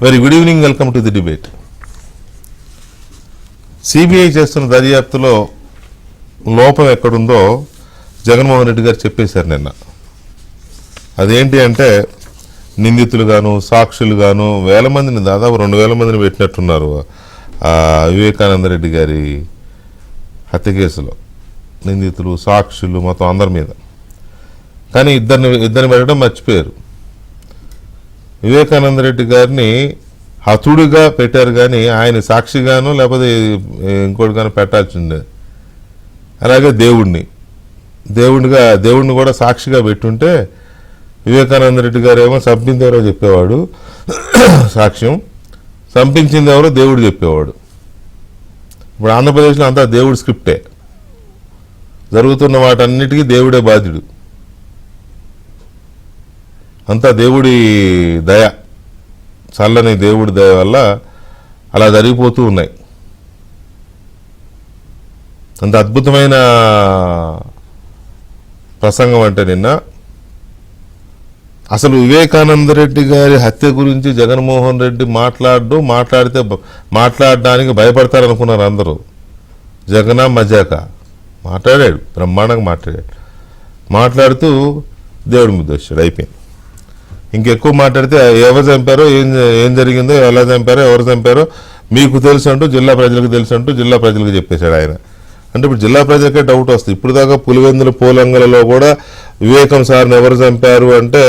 Very good evening, welcome to the debate. CBI చేస్తున్న దర్యాప్తులో లోపం ఎక్కడుందో జగన్మోహన్ రెడ్డి గారు చెప్పేశారు నిన్న. అదేంటి అంటే నిందితులు గాను సాక్షులు గాను వేల మందిని, దాదాపు 2000 మందిని పెట్టినట్టున్నారు వివేకానంద రెడ్డి గారి హత్య కేసులో. నిందితులు సాక్షులు మొత్తం అందరి మీద. కానీ ఇద్దరిని పెట్టడం మర్చిపోయారు. వివేకానంద రెడ్డి గారిని హతుడిగా పెట్టారు, కానీ ఆయన సాక్షిగాను లేకపోతే ఇంకోటి కానీ పెట్టాల్సిందే. అలాగే దేవుడిని కూడా సాక్షిగా పెట్టుంటే వివేకానంద రెడ్డి గారు ఏమో చంపింది ఎవరో చెప్పేవాడు సాక్ష్యం, చంపించింది ఎవరో దేవుడు చెప్పేవాడు. ఇప్పుడు ఆంధ్రప్రదేశ్లో అంతా దేవుడి స్క్రిప్టే, జరుగుతున్న వాటన్నిటికీ దేవుడే బాధ్యుడు. అంతా దేవుడి దయ, చల్లని దేవుడి దయ వల్ల అలా జరిగిపోతూ ఉన్నాయి. అంత అద్భుతమైన ప్రసంగం అంటే నిన్న అసలు వివేకానంద రెడ్డి గారి హత్య గురించి జగన్మోహన్ రెడ్డి మాట్లాడడానికి భయపడతారనుకున్నారు అందరూ. జగనా మజాక మాట్లాడాడు, బ్రహ్మాండంగా మాట్లాడుతూ దేవుడి మీద వచ్చాడు. అయిపోయింది. ఇంకెక్కువ మాట్లాడితే ఎవరు చంపారో, ఏం జరిగిందో, ఎలా చంపారో, ఎవరు చంపారో మీకు తెలుసు అంటూ, జిల్లా ప్రజలకు తెలుసు అంటూ జిల్లా ప్రజలకు చెప్పేశాడు ఆయన. అంటే ఇప్పుడు జిల్లా ప్రజలకే డౌట్ వస్తుంది. ఇప్పుడు దాకా పులివెందుల పోలంగలలో కూడా వివేకం సార్ని ఎవరు చంపారు అంటే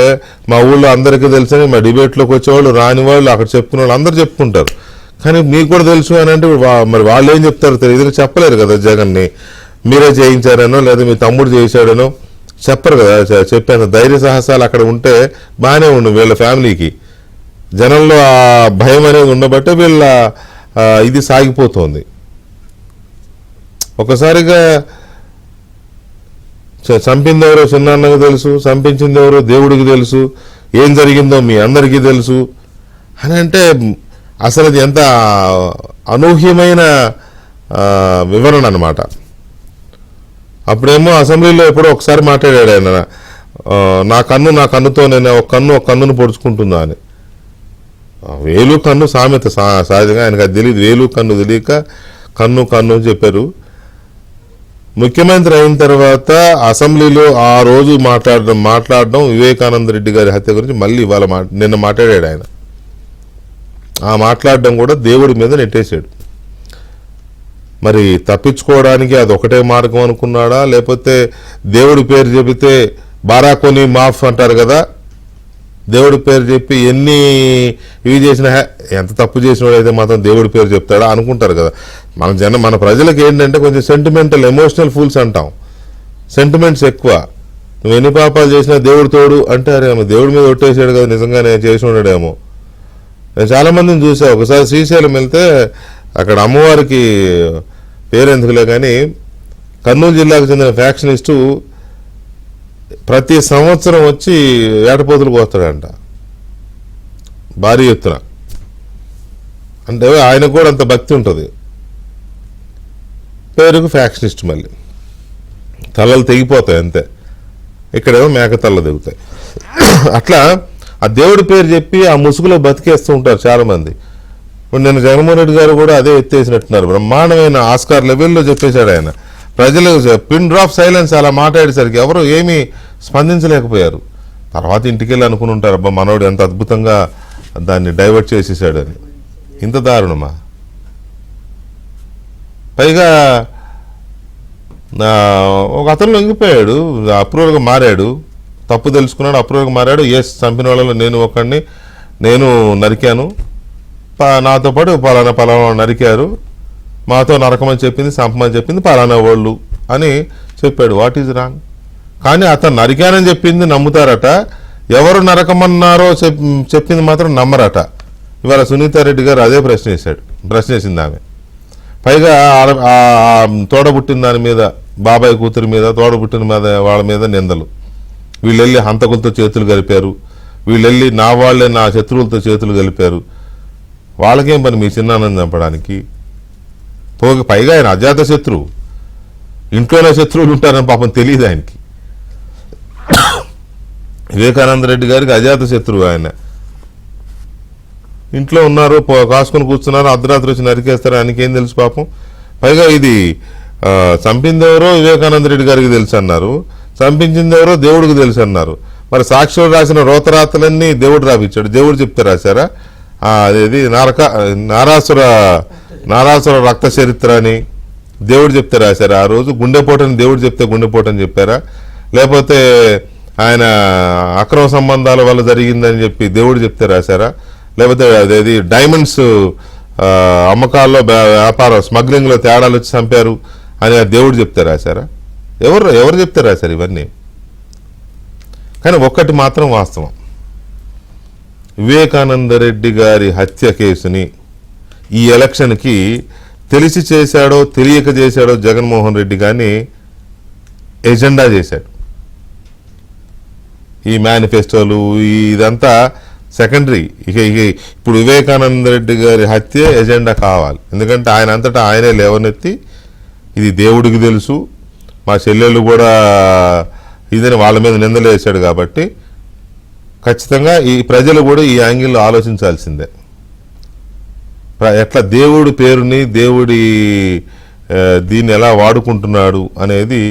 మా ఊళ్ళో అందరికీ తెలుసని, మా డిబేట్లోకి వచ్చేవాళ్ళు, రాని వాళ్ళు, అక్కడ చెప్పుకునే వాళ్ళు అందరూ చెప్పుకుంటారు. కానీ మీకు కూడా తెలుసు అని అంటే మరి వాళ్ళు ఏం చెప్తారో తెలియదు. చెప్పలేరు కదా జగన్ని మీరే చేయించారనో లేదా మీ తమ్ముడు చేశాడనో చెప్పరు కదా. చెప్పేంత ధైర్య సాహసాలు అక్కడ ఉంటే బాగానే ఉండు. వీళ్ళ ఫ్యామిలీకి జనంలో ఆ భయం అనేది ఉండబట్టే వీళ్ళ ఇది సాగిపోతుంది. ఒకసారిగా చంపింది ఎవరో చిన్నాన్నకు తెలుసు, చంపించింది ఎవరో దేవుడికి తెలుసు, ఏం జరిగిందో మీ అందరికీ తెలుసు అని అంటే అసలు అది ఎంత అనూహ్యమైన వివరణ అన్నమాట. అప్పుడేమో అసెంబ్లీలో ఎప్పుడో ఒకసారి మాట్లాడాడు ఆయన, నా కన్నుతో నేను ఒక కన్నును పొడుచుకుంటుందా అని. వేలు కన్ను సామెత సహజంగా ఆయనకు అది తెలియదు. వేలు కన్ను తెలియక కన్ను అని చెప్పారు. ముఖ్యమంత్రి అయిన తర్వాత అసెంబ్లీలో ఆ రోజు మాట్లాడడం వివేకానంద రెడ్డి గారి హత్య గురించి మళ్ళీ ఇవాళ నిన్న మాట్లాడాడు ఆయన. ఆ మాట్లాడడం కూడా దేవుడి మీద నెట్టేశాడు. మరి తప్పించుకోవడానికి అది ఒకటే మార్గం అనుకున్నాడా, లేకపోతే దేవుడి పేరు చెబితే బారాకొని మాఫ్ అంటారు కదా, దేవుడి పేరు చెప్పి ఎన్ని ఇవి చేసినా ఎంత తప్పు చేసినోడైతే మాత్రం దేవుడి పేరు చెప్తాడా అనుకుంటారు కదా. మన ప్రజలకు ఏంటంటే కొంచెం సెంటిమెంటల్, ఎమోషనల్ ఫూల్స్ అంటాం. సెంటిమెంట్స్ ఎక్కువ. నువ్వు ఎన్ని పాపాలు చేసినా దేవుడు తోడు అంటే అరే దేవుడి మీద ఒట్టేసాడు కదా, నిజంగానే చేసి ఉన్నాడేమో. నేను చాలా మందిని చూసా. ఒకసారి శ్రీశైలం వెళ్తే అక్కడ అమ్మవారికి పేరెందుకులే కానీ కర్నూలు జిల్లాకు చెందిన ఫ్యాక్షనిస్టు ప్రతి సంవత్సరం వచ్చి ఏటపోతులు కోస్తాడంట భారీ ఎత్తున. అంటే ఆయనకు కూడా అంత భక్తి ఉంటుంది. పేరుకు ఫ్యాక్షనిస్ట్. మళ్ళీ తలలు తెగిపోతాయి అంతే. ఇక్కడేమో మేక తల్ల తెగుతాయి. అట్లా ఆ దేవుడి పేరు చెప్పి ఆ ముసుగులో బతికేస్తూ ఉంటారు చాలా మంది. ఇప్పుడు నేను జగన్మోహన్ రెడ్డి గారు కూడా అదే ఎత్తేసినట్టున్నారు. బ్రహ్మాండమైన ఆస్కార్ లెవెల్లో చెప్పేశాడు ఆయన. ప్రజలు పిన్ డ్రాప్ సైలెన్స్ అలా మాట్లాడేసరికి ఎవరు ఏమీ స్పందించలేకపోయారు. తర్వాత ఇంటికి వెళ్ళి అనుకుని ఉంటారు, అబ్బా మనోడు ఎంత అద్భుతంగా దాన్ని డైవర్ట్ చేసేసాడని. ఇంత దారుణమా? పైగా ఒక అతను లొంగిపోయాడు, అప్రూవల్గా మారాడు, తప్పు తెలుసుకున్నాడు, అప్రూవల్గా మారాడు. చంపిన వాళ్ళలో నేను ఒకడిని, నేను నరికాను, నాతో పాటు పలానా నరికారు, మాతో నరకమని చెప్పింది, చంపమని చెప్పింది పలానా వాళ్ళు అని చెప్పాడు. What is wrong? కానీ అతను నరికానని చెప్పింది నమ్ముతారట, ఎవరు నరకమన్నారో చెప్పింది మాత్రం నమ్మరట. ఇవాళ సునీతారెడ్డి గారు అదే ప్రశ్నేసింది ఆమె. పైగా తోడబుట్టిన దాని మీద, బాబాయ్ కూతురి మీద, తోడబుట్టిన మీద వాళ్ళ మీద నిందలు. వీళ్ళెళ్ళి హంతకులతో చేతులు కలిపారు, వీళ్ళెళ్ళి నా వాళ్ళే నా శత్రువులతో చేతులు కలిపారు. వాళ్ళకేం పని మీ చిన్నాన్నని చంపడానికి? పైగా ఆయన అజాత శత్రువు, ఇంట్లోనే శత్రువులు ఉంటారని పాపం తెలియదు ఆయనకి. వివేకానంద రెడ్డి గారికి అజాత శత్రువు ఆయన. ఇంట్లో ఉన్నారు, కాసుకొని కూర్చున్నారు, అర్ధరాత్రి వచ్చి నరికేస్తారు, ఆయనకేం తెలుసు పాపం. పైగా ఇది చంపింది ఎవరో వివేకానంద రెడ్డి గారికి తెలుసు అన్నారు, చంపించింది ఎవరో దేవుడికి తెలుసు అన్నారు. మరి సాక్షులు రాసిన రోతరాతలన్నీ దేవుడు రాపించాడు, దేవుడు చెప్తే రాశారా? అదేది నారాసుర రక్త చరిత్ర అని దేవుడు చెప్తే రాశారా? ఆ రోజు గుండెపోటని దేవుడు చెప్తే గుండెపోటని చెప్పారా? లేకపోతే ఆయన అక్రమ సంబంధాల వల్ల జరిగిందని చెప్పి దేవుడు చెప్తే రాశారా? లేకపోతే అదేది డైమండ్స్ అమ్మకాల్లో వ్యాపారం స్మగ్లింగ్లో తేడాలు వచ్చి చంపారు అని దేవుడు చెప్తే రాశారా? ఎవరు చెప్తే రాశారు ఇవన్నీ? కానీ ఒక్కటి మాత్రం వాస్తవం, వివేకానంద రెడ్డి గారి హత్య కేసుని ఈ ఎలక్షన్కి తెలిసి చేశాడో తెలియక చేశాడో జగన్మోహన్ రెడ్డి గారిని ఎజెండా చేశాడు. ఈ మేనిఫెస్టోలు ఇదంతా సెకండరీ. ఇక ఇప్పుడు వివేకానంద రెడ్డి గారి హత్య ఎజెండా కావాలి. ఎందుకంటే ఆయన అంతటా ఆయనే లేవనెత్తి ఇది దేవుడికి తెలుసు, మా చెల్లెళ్ళు కూడా ఇదని వాళ్ళ మీద నిందలు వేశాడు. కాబట్టి ఖచ్చితంగా ఈ ప్రజలు కూడా ఈ యాంగిల్లో ఆలోచించాల్సిందే. ఎట్లా దేవుడి పేరుని దేవుడి దీన్ని ఎలా వాడుకుంటున్నాడు అనేది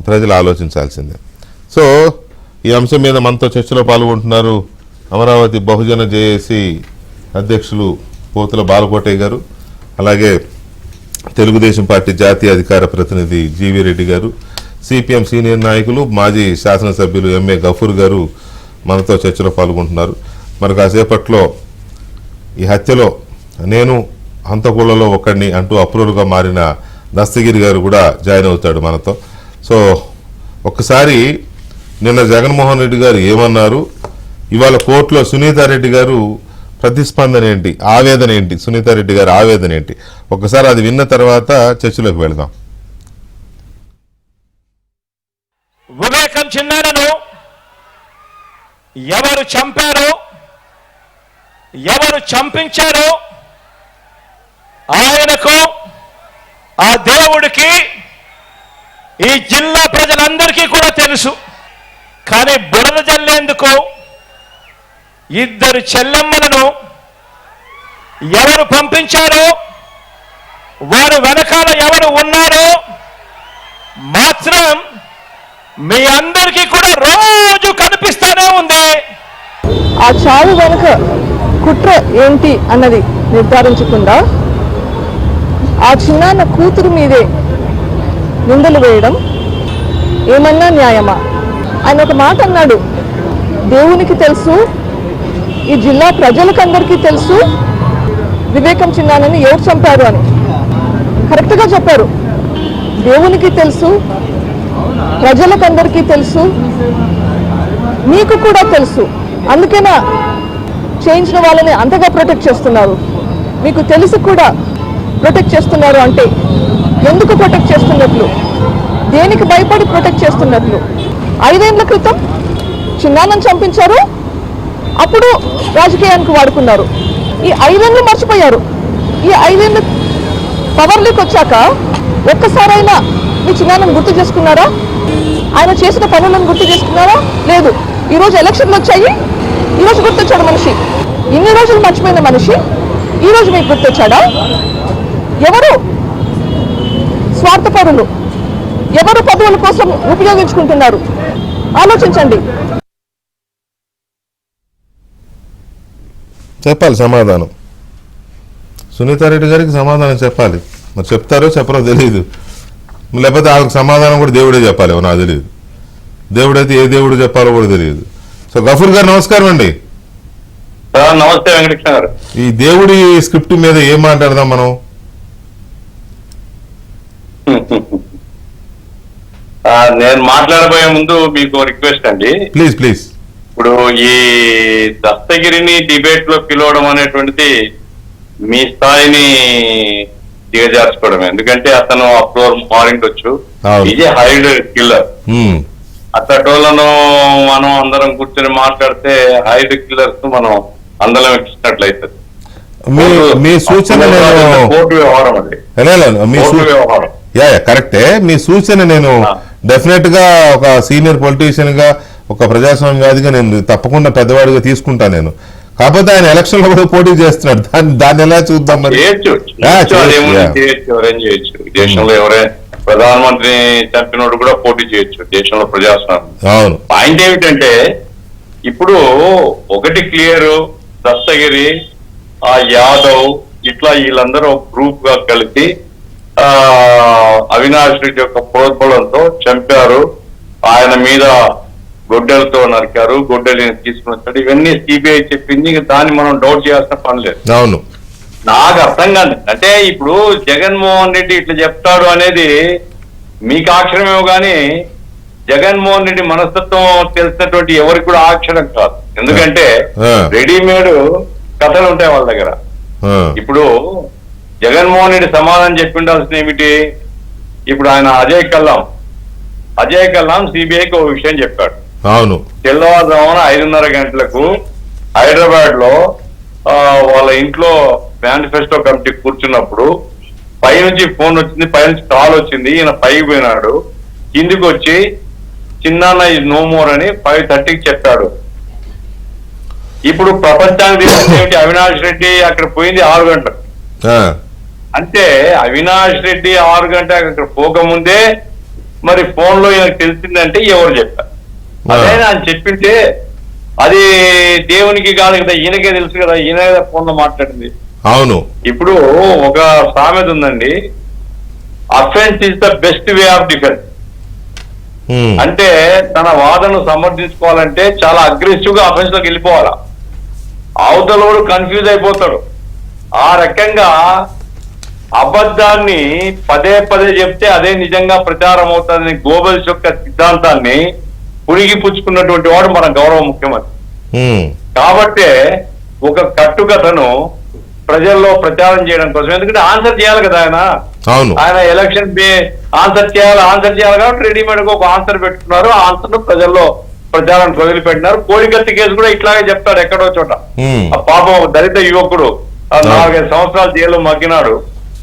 ప్రజలు ఆలోచించాల్సిందే. సో ఈ అంశం మీద మనతో చర్చలో పాల్గొంటున్నారు అమరావతి బహుజన జేఏసీ అధ్యక్షులు పోతుల బాలకోటయ్య గారు, అలాగే తెలుగుదేశం పార్టీ జాతీయ అధికార ప్రతినిధి జీవీ రెడ్డి గారు, సిపిఎం సీనియర్ నాయకులు మాజీ శాసనసభ్యులు ఎంఏ గఫూర్ గారు మనతో చర్చలో పాల్గొంటున్నారు. మరి కాసేపట్లో ఈ హత్యలో నేను హంతకులలో ఒకడిని అంటూ అప్రూవర్గా మారిన దస్తగిరి గారు కూడా జాయిన్ అవుతాడు మనతో. సో ఒక్కసారి నిన్న జగన్మోహన్ రెడ్డి గారు ఏమన్నారు, ఇవాళ కోర్టులో సునీతారెడ్డి గారు ప్రతిస్పందన ఏంటి, ఆవేదన ఏంటి, సునీతారెడ్డి గారి ఆవేదన ఏంటి, ఒక్కసారి అది విన్న తర్వాత చర్చలోకి వెళదాం. వివేకం చిన్నారను ఎవరు చంపారో, ఎవరు చంపించారో ఆయనకు, ఆ దేవుడికి, ఈ జిల్లా ప్రజలందరికీ కూడా తెలుసు. కానీ బురద జల్లేందుకు ఇద్దరు చెల్లెమ్మలను ఎవరు పంపించారో, వారు వెనకాల ఎవరు ఉన్నారో మాత్రం మీ అందరికీ కూడా రోజు కనిపిస్తానే ఉంది. ఆ చావు వెనుక కుట్ర ఏంటి అన్నది నిర్ధారించకుండా ఆ చిన్నాన్న కూతురు మీదే నిందలు వేయడం ఏమన్నా న్యాయమా? ఆయన ఒక మాట అన్నాడు, దేవునికి తెలుసు, ఈ జిల్లా ప్రజలకందరికీ తెలుసు వివేకం చిన్నాన్నని ఎవరు చంపారు అని. కరెక్ట్గా చెప్పారు. దేవునికి తెలుసు, ప్రజలకందరికీ తెలుసు, మీకు కూడా తెలుసు. అందుకేనా చేయించిన వాళ్ళని అంతగా ప్రొటెక్ట్ చేస్తున్నారు. మీకు తెలిసి కూడా ప్రొటెక్ట్ చేస్తున్నారు అంటే ఎందుకు ప్రొటెక్ట్ చేస్తున్నట్లు, దేనికి భయపడి ప్రొటెక్ట్ చేస్తున్నట్లు? 5 ఏళ్ల క్రితం చిన్నాన్నని చంపించారు, అప్పుడు రాజకీయానికి వాడుకున్నారు. ఈ 5 ఏళ్ళు మర్చిపోయారు. ఈ 5 ఏళ్ళు పవర్లోకి వచ్చాక ఒక్కసారైనా మీ చిన్నాన్నని గుర్తు చేసుకున్నారా? ఆయన చేసిన పనులను గుర్తు చేసుకున్నారా? లేదు. ఈరోజు ఎలక్షన్లు వచ్చాయి, ఈరోజు గుర్తొచ్చాడు మనిషి. ఇన్ని రోజులు మర్చిపోయిన మనిషి ఈరోజు మీకు గుర్తొచ్చాడా? ఎవరు స్వార్థపరులు, ఎవరు పదవుల కోసం ఉపయోగించుకుంటున్నారు? ఆలోచించండి. చెప్పాలి సమాధానం. సునీతారెడ్డి గారికి సమాధానం చెప్పాలి. మరి చెప్తారో చెప్పరో తెలియదు. లేకపోతే ఆమెకు సమాధానం కూడా దేవుడే చెప్పాలి, నాకు తెలియదు. దేవుడైతే ఏ దేవుడు చెప్పాలో కూడా తెలియదు. సో గఫూర్ గారు నమస్కారం అండి. నమస్తే వెంకటకృష్ణ గారు. ఈ దేవుడి స్క్రిప్ట్ మీద ఏం మాట్లాడదాం మనం? నేను మాట్లాడబోయే ముందు మీకు రిక్వెస్ట్ అండి. Please please. ఇప్పుడు ఈ దస్తగిరిని డిబేట్ లో పిలవడం అనేటువంటిది మీ స్థాయిని దిగజార్చుకోవడం. ఎందుకంటే అతను అప్లోర్ మారిండొచ్చు, ఇది హైడ్ కిల్లర్. అతటోళ్ళను మనం అందరం కూర్చొని మాట్లాడితే హైడ్ కిల్లర్స్ మనం అందరం ఎక్కినట్లయితుంది. మీ సూచన కోర్టు వ్యవహారం అది, వ్యవహారం. కరెక్టే. మీ సూచన నేను డెఫినెట్ గా ఒక సీనియర్ పొలిటీషియన్ గా, ఒక ప్రజాస్వామ్యవాదిగా నేను తప్పకుండా పెద్దవాడిగా తీసుకుంటా నేను. కాకపోతే ఆయన ఎలక్షన్ లో కూడా పోటీ చేస్తున్నాడు, దాన్ని ఎలా చూద్దాం మరి? చేయొచ్చు, ఎవరైనా చేయొచ్చు. దేశంలో ఎవరైనా ప్రధానమంత్రిని చంపినోడు కూడా పోటీ చేయొచ్చు దేశంలో ప్రజాస్వామ్యం. అవును. పాయింట్ ఏమిటంటే ఇప్పుడు ఒకటి క్లియర్, దస్తగిరి, ఆ యాదవ్ ఇట్లా వీళ్ళందరూ గ్రూప్ గా కలిసి అవినాష్ రెడ్డి యొక్క ప్రోద్బలంతో చంపారు, ఆయన మీద గొడ్డలతో నరికారు, గొడ్డలిని తీసుకుని వచ్చాడు. ఇవన్నీ సిబిఐ చెప్పింది, దాన్ని మనం డౌట్ చేయాల్సిన పని లేదు. అవును. నాకు అర్థం కాదు అంటే ఇప్పుడు జగన్మోహన్ రెడ్డి ఇట్లా చెప్తాడు అనేది మీకు ఆక్షరమేమో కానీ జగన్మోహన్ రెడ్డి మనస్తత్వం తెలిసినటువంటి ఎవరికి కూడా ఆక్షరం కాదు. ఎందుకంటే రెడీమేడ్ కథలు ఉంటాయి వాళ్ళ దగ్గర. ఇప్పుడు జగన్మోహన్ రెడ్డి సమాధానం చెప్పి ఉండాల్సిన ఏమిటి? ఇప్పుడు ఆయన అజయ్ కల్లాం సిబిఐకి ఒక విషయం చెప్పాడు. అవును. తెల్లవారుజామున 5:30 గంటలకు హైదరాబాద్ లో వాళ్ళ ఇంట్లో మేనిఫెస్టో కమిటీ కూర్చున్నప్పుడు పైనుంచి ఫోన్ వచ్చింది, పైనుంచి కాల్ వచ్చింది, ఈయన పైకి పోయినాడు, కిందికి వచ్చి చిన్నాన్న ఇస్ నో మోర్ అని 5:30కి చెప్పాడు. ఇప్పుడు ప్రపంచానికి తెలిసింది అవినాష్ రెడ్డి అక్కడ పోయింది 6 గంటలకు. అంటే అవినాష్ రెడ్డి 6 గంటలకు అక్కడ పోకముందే మరి ఫోన్ లో ఈయనకు తెలిసిందంటే ఎవరు చెప్పారు? అదే ఆయన చెప్పింటే అది దేవునికి కాదు కదా, ఈయనకే తెలుసు కదా, ఈయన ఫోన్ లో మాట్లాడింది. అవును. ఇప్పుడు ఒక సామెత ఉందండి, offence is the best way of defence. అంటే తన వాదనను సమర్థించుకోవాలంటే చాలా అగ్రెసివ్ గా అఫెన్స్ లోకి వెళ్ళిపోవాలా, అవతలోడు కన్ఫ్యూజ్ అయిపోతాడు. ఆ రకంగా అబద్ధాన్ని పదే చెప్తే అదే నిజంగా ప్రచారం అవుతుందని గోబెల్స్ యొక్క సిద్ధాంతాన్ని పురిగి పుచ్చుకున్నటువంటి వాడు మన గౌరవ ముఖ్యమంత్రి. కాబట్టే ఒక కట్టుకథను ప్రజల్లో ప్రచారం చేయడం కోసం, ఎందుకంటే ఆన్సర్ చేయాలి కదా ఆయన ఎలక్షన్ ఆన్సర్ చేయాలి కాబట్టి రెడీమేడ్ గా ఒక ఆన్సర్ పెట్టుకున్నారు. ఆ ఆన్సర్ ప్రజల్లో ప్రచారం వదిలిపెట్టినారు. కోడికత్తి కేసు కూడా ఇట్లాగే చెప్తాడు ఎక్కడో చోట. ఆ పాపం దళిత యువకుడు 4-5 సంవత్సరాలు జైల్లో మగ్గినాడు,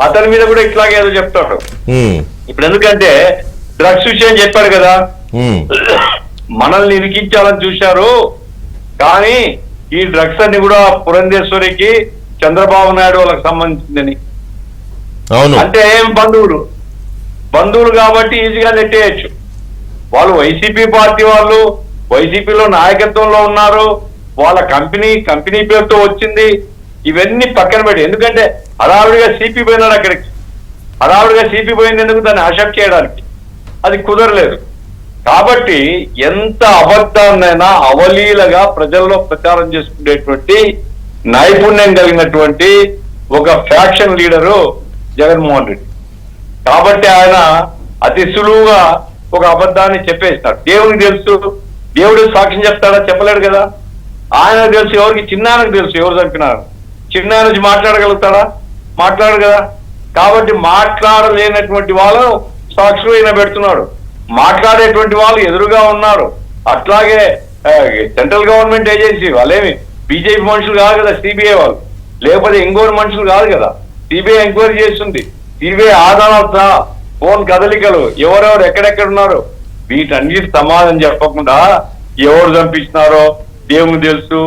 అతని మీద కూడా ఇట్లాగే ఏదో చెప్తాడు. ఇప్పుడు ఎందుకంటే డ్రగ్స్ విషయం చెప్పాడు కదా, మనల్ని ఇరికించాలని చూశారు, కానీ ఈ డ్రగ్స్ అన్ని కూడా పురంధేశ్వరికి, చంద్రబాబు నాయుడు వాళ్ళకి సంబంధించిందని. అంటే ఏం బంధువులు కాబట్టి ఈజీగా నెట్టేయచ్చు. వాళ్ళు వైసీపీ పార్టీ వాళ్ళు, వైసీపీలో నాయకత్వంలో ఉన్నారు, వాళ్ళ కంపెనీ పేరుతో వచ్చింది. ఇవన్నీ పక్కన పెట్టి, ఎందుకంటే హడావుడిగా సిపి పోయినాడు అక్కడికి, హడావుడిగా సిపి పోయింది ఎందుకు? దాన్ని అసెప్ట్ చేయడానికి అది కుదరలేదు. కాబట్టి ఎంత అబద్ధాన్నైనా అవలీలగా ప్రజల్లో ప్రచారం చేసుకునేటువంటి నైపుణ్యం కలిగినటువంటి ఒక ఫ్యాక్షన్ లీడరు జగన్మోహన్ రెడ్డి. కాబట్టి ఆయన అతి సులువుగా ఒక అబద్ధాన్ని చెప్పేస్తాడు. దేవునికి తెలుసు, దేవుడు సాక్ష్యం చెప్తాడా? చెప్పలేడు కదా. ఆయన తెలుసు, ఎవరికి? చిన్నాయనకు తెలుసు ఎవరు చంపినారు. చిన్నాయన నుంచి మాట్లాడగలుగుతాడా? మాట్లాడు కదా. కాబట్టి మాట్లాడలేనటువంటి వాళ్ళను సాక్షులు ఈయన పెడుతున్నాడు, మాట్లాడేటువంటి వాళ్ళు ఎదురుగా ఉన్నారు. అట్లాగే సెంట్రల్ గవర్నమెంట్ ఏజెన్సీ వాళ్ళేమి బీజేపీ మనుషులు కాదు కదా సిబిఐ వాళ్ళు, లేకపోతే ఇంకోటి మనుషులు కాదు కదా. సిబిఐ ఎంక్వైరీ చేస్తుంది, సిబిఐ ఆధారాలు, ఫోన్ కదలికలు, ఎవరెవరు ఎక్కడెక్కడ ఉన్నారు, వీటన్నిటి సమాధానం చెప్పకుండా ఎవరు చంపించినారో దేవునికి తెలుసు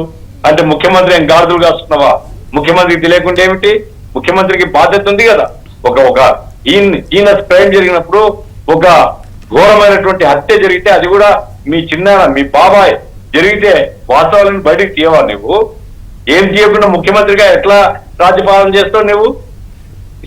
అంటే ముఖ్యమంత్రి ఏం గాడుదులు కాస్తున్నావా? ముఖ్యమంత్రికి తెలియకుండా ఏమిటి? ముఖ్యమంత్రికి బాధ్యత ఉంది కదా. ఒక ఈయన క్రైమ్ జరిగినప్పుడు, ఒక ఘోరమైనటువంటి హత్య జరిగితే, అది కూడా మీ మీ బాబాయ్ జరిగితే వాస్తవాలను బయటకు తీయవా నువ్వు? ఏం తీయకుండా ముఖ్యమంత్రిగా ఎట్లా రాజ్యపాలన చేస్తావు నువ్వు?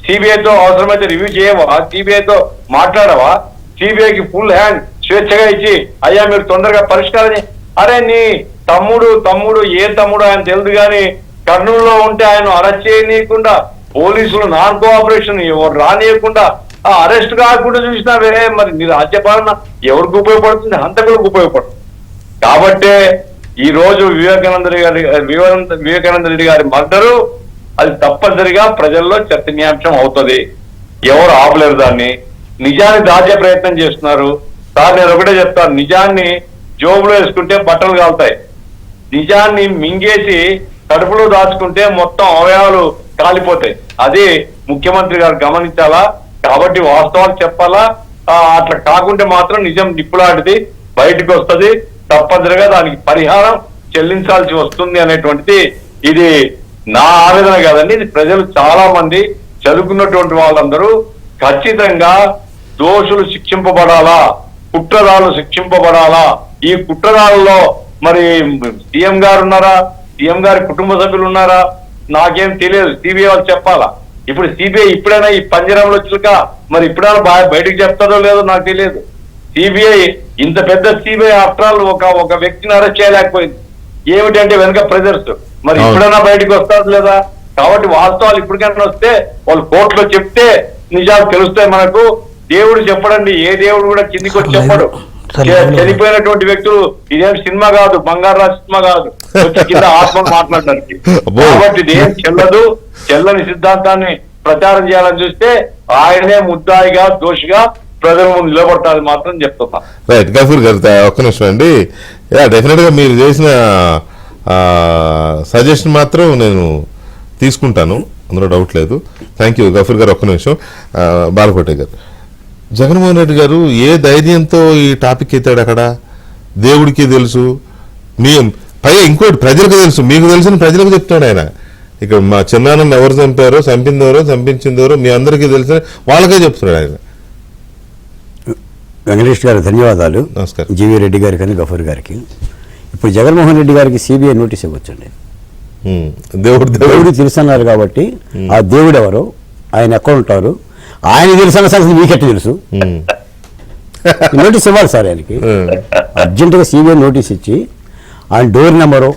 సిబిఐతో అవసరమైతే రివ్యూ చేయవా? సిబిఐతో మాట్లాడవా? సిబిఐకి ఫుల్ హ్యాండ్ స్వేచ్ఛగా ఇచ్చి అయ్యా మీరు తొందరగా పరిష్కారం. అరే నీ తమ్ముడు ఏ తమ్ముడు ఆయన తెలియదు కానీ కర్నూలులో ఉంటే ఆయన అరెస్ట్ చేయనీయకుండా పోలీసులు నాన్ కోఆపరేషన్ ఎవరు రానియకుండా అరెస్ట్ కాకుండా చూసినావే. మరి నీ రాజ్యపాలన ఎవరికి ఉపయోగపడుతుంది? హంతకులకు ఉపయోగపడుతుంది. కాబట్టే ఈ రోజు వివేకానంద రెడ్డి గారి మర్డరు అది తప్పనిసరిగా ప్రజల్లో చర్చనీయాంశం అవుతుంది. ఎవరు ఆపలేరు దాన్ని. నిజాన్ని దాచే ప్రయత్నం చేస్తున్నారు. సార్ నేను ఒకటే చెప్తాను, నిజాన్ని జోబులో వేసుకుంటే బట్టలు కాలుతాయి, నిజాన్ని మింగేసి కడుపులో దాచుకుంటే మొత్తం అవయవాలు కాలిపోతాయి. అది ముఖ్యమంత్రి గారు గమనించాలా. కాబట్టి వాస్తవాలు చెప్పాలా. అట్లా కాకుంటే మాత్రం నిజం నిప్పులాంటిది బయటకు వస్తుంది. తప్పనిసరిగా దానికి పరిహారం చెల్లించాల్సి వస్తుంది అనేటువంటిది ఇది నా ఆవేదన కాదండి, ఇది ప్రజలు చాలా మంది చదువుకున్నటువంటి వాళ్ళందరూ ఖచ్చితంగా దోషులు శిక్షింపబడాలా, కుట్రదారులు శిక్షింపబడాలా. ఈ కుట్రదారుల్లో మరి సీఎం గారు ఉన్నారా, సీఎం గారి కుటుంబ సభ్యులు ఉన్నారా, నాకేం తెలియదు. సిబిఐ వాళ్ళు చెప్పాలా. ఇప్పుడు సిబిఐ ఇప్పుడైనా ఈ పంజరంలో చిలుక మరి ఇప్పుడైనా బయటకు చెప్తారో లేదో నాకు తెలియదు. సిబిఐ ఇంత పెద్ద సిబిఐ ఆఫ్టర్ ఆల్ ఒక వ్యక్తిని అరెస్ట్ చేయలేకపోయింది. ఏమిటంటే వెనక ప్రెజర్స్. మరి ఇప్పుడైనా బయటకు వస్తారు లేదా? కాబట్టి వాస్తవాలు ఇప్పటికైనా వస్తే వాళ్ళు కోర్టులో చెప్తే నిజాలు తెలుస్తాయి మనకు. దేవుడు చెప్పడండి, ఏ దేవుడు కూడా కిందికి వచ్చి చెప్పడు. చనిపోయినటువంటి వ్యక్తులు, ఇదేం సినిమా కాదు, బంగారాజు సినిమా కాదు, వచ్చి కింద ఆత్మను మాట్లాడడానికి. కాబట్టి ఇదేం చెల్లదు. చెల్లని సిద్ధాంతాన్ని ప్రచారం చేయాలని చూస్తే ఆయనే ముద్దాయిగా దోషిగా ప్రజల ముందు నిలబడతాది మాత్రం చెప్తున్నా. రైట్ గఫూర్ గారు, ఒక్క నిమిషం అండి. డెఫినెట్ గా మీరు చేసిన సజెషన్ మాత్రం నేను తీసుకుంటాను, అందులో డౌట్ లేదు. థ్యాంక్ యూ గఫూర్ గారు. ఒక్క నిమిషం. బాలకోటే గారు, జగన్మోహన్ రెడ్డి గారు ఏ ధైర్యంతో ఈ టాపిక్ ఎత్తాడు అక్కడ? దేవుడికి తెలుసు, మీ పైగా ఇంకోటి ప్రజలకు తెలుసు, మీకు తెలిసిన ప్రజలకు చెప్తాడు ఆయన. ఇక్కడ మా చిన్నాన్నని ఎవరు చంపారో, చంపిందెవరో, చంపించిందెవరో మీ అందరికీ తెలిసిన వాళ్ళకే చెప్తున్నాడు ఆయన. వెంకటేష్ గారు ధన్యవాదాలు. నమస్కారం. జీవీ రెడ్డి గారికి అని గఫూర్ గారికి. ఇప్పుడు జగన్మోహన్ రెడ్డి గారికి సిబిఐ నోటీస్ ఇవ్వచ్చండి. దేవుడు తెలుసన్నారు కాబట్టి ఆ దేవుడు ఎవరు, ఆయన ఎక్కడ ఉంటారు, ఆయన తెలుసన్న సంగతి మీకెట్టు తెలుసు? నోటీస్ ఇవ్వాలి సార్ ఆయనకి. అర్జెంటుగా సిబిఐ నోటీస్ ఇచ్చి ఆయన డోర్ నెంబరు,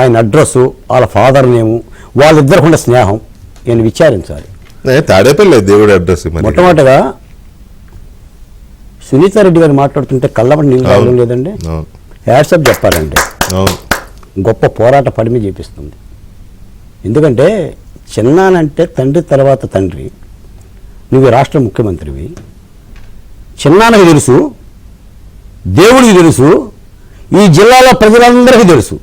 ఆయన అడ్రస్సు, వాళ్ళ ఫాదర్ నేము, వాళ్ళిద్దరికుండా స్నేహం ఈయన విచారించాలి. తాడేపల్లి దేవుడి అడ్రస్. మొట్టమొదటిగా సునీతారెడ్డి గారు మాట్లాడుతుంటే కళ్ళబడి నీళ్ళు రావడం లేదండి. హ్యాట్సప్ చెప్పాలండి. గొప్ప పోరాట పడిమి చేపిస్తుంది. ఎందుకంటే చిన్నానంటే తండ్రి తర్వాత తండ్రి, నువ్వు రాష్ట్ర ముఖ్యమంత్రివి, చిన్నాన్నకి తెలుసు, దేవుడికి తెలుసు, ఈ జిల్లాలో ప్రజలందరికీ తెలుసు.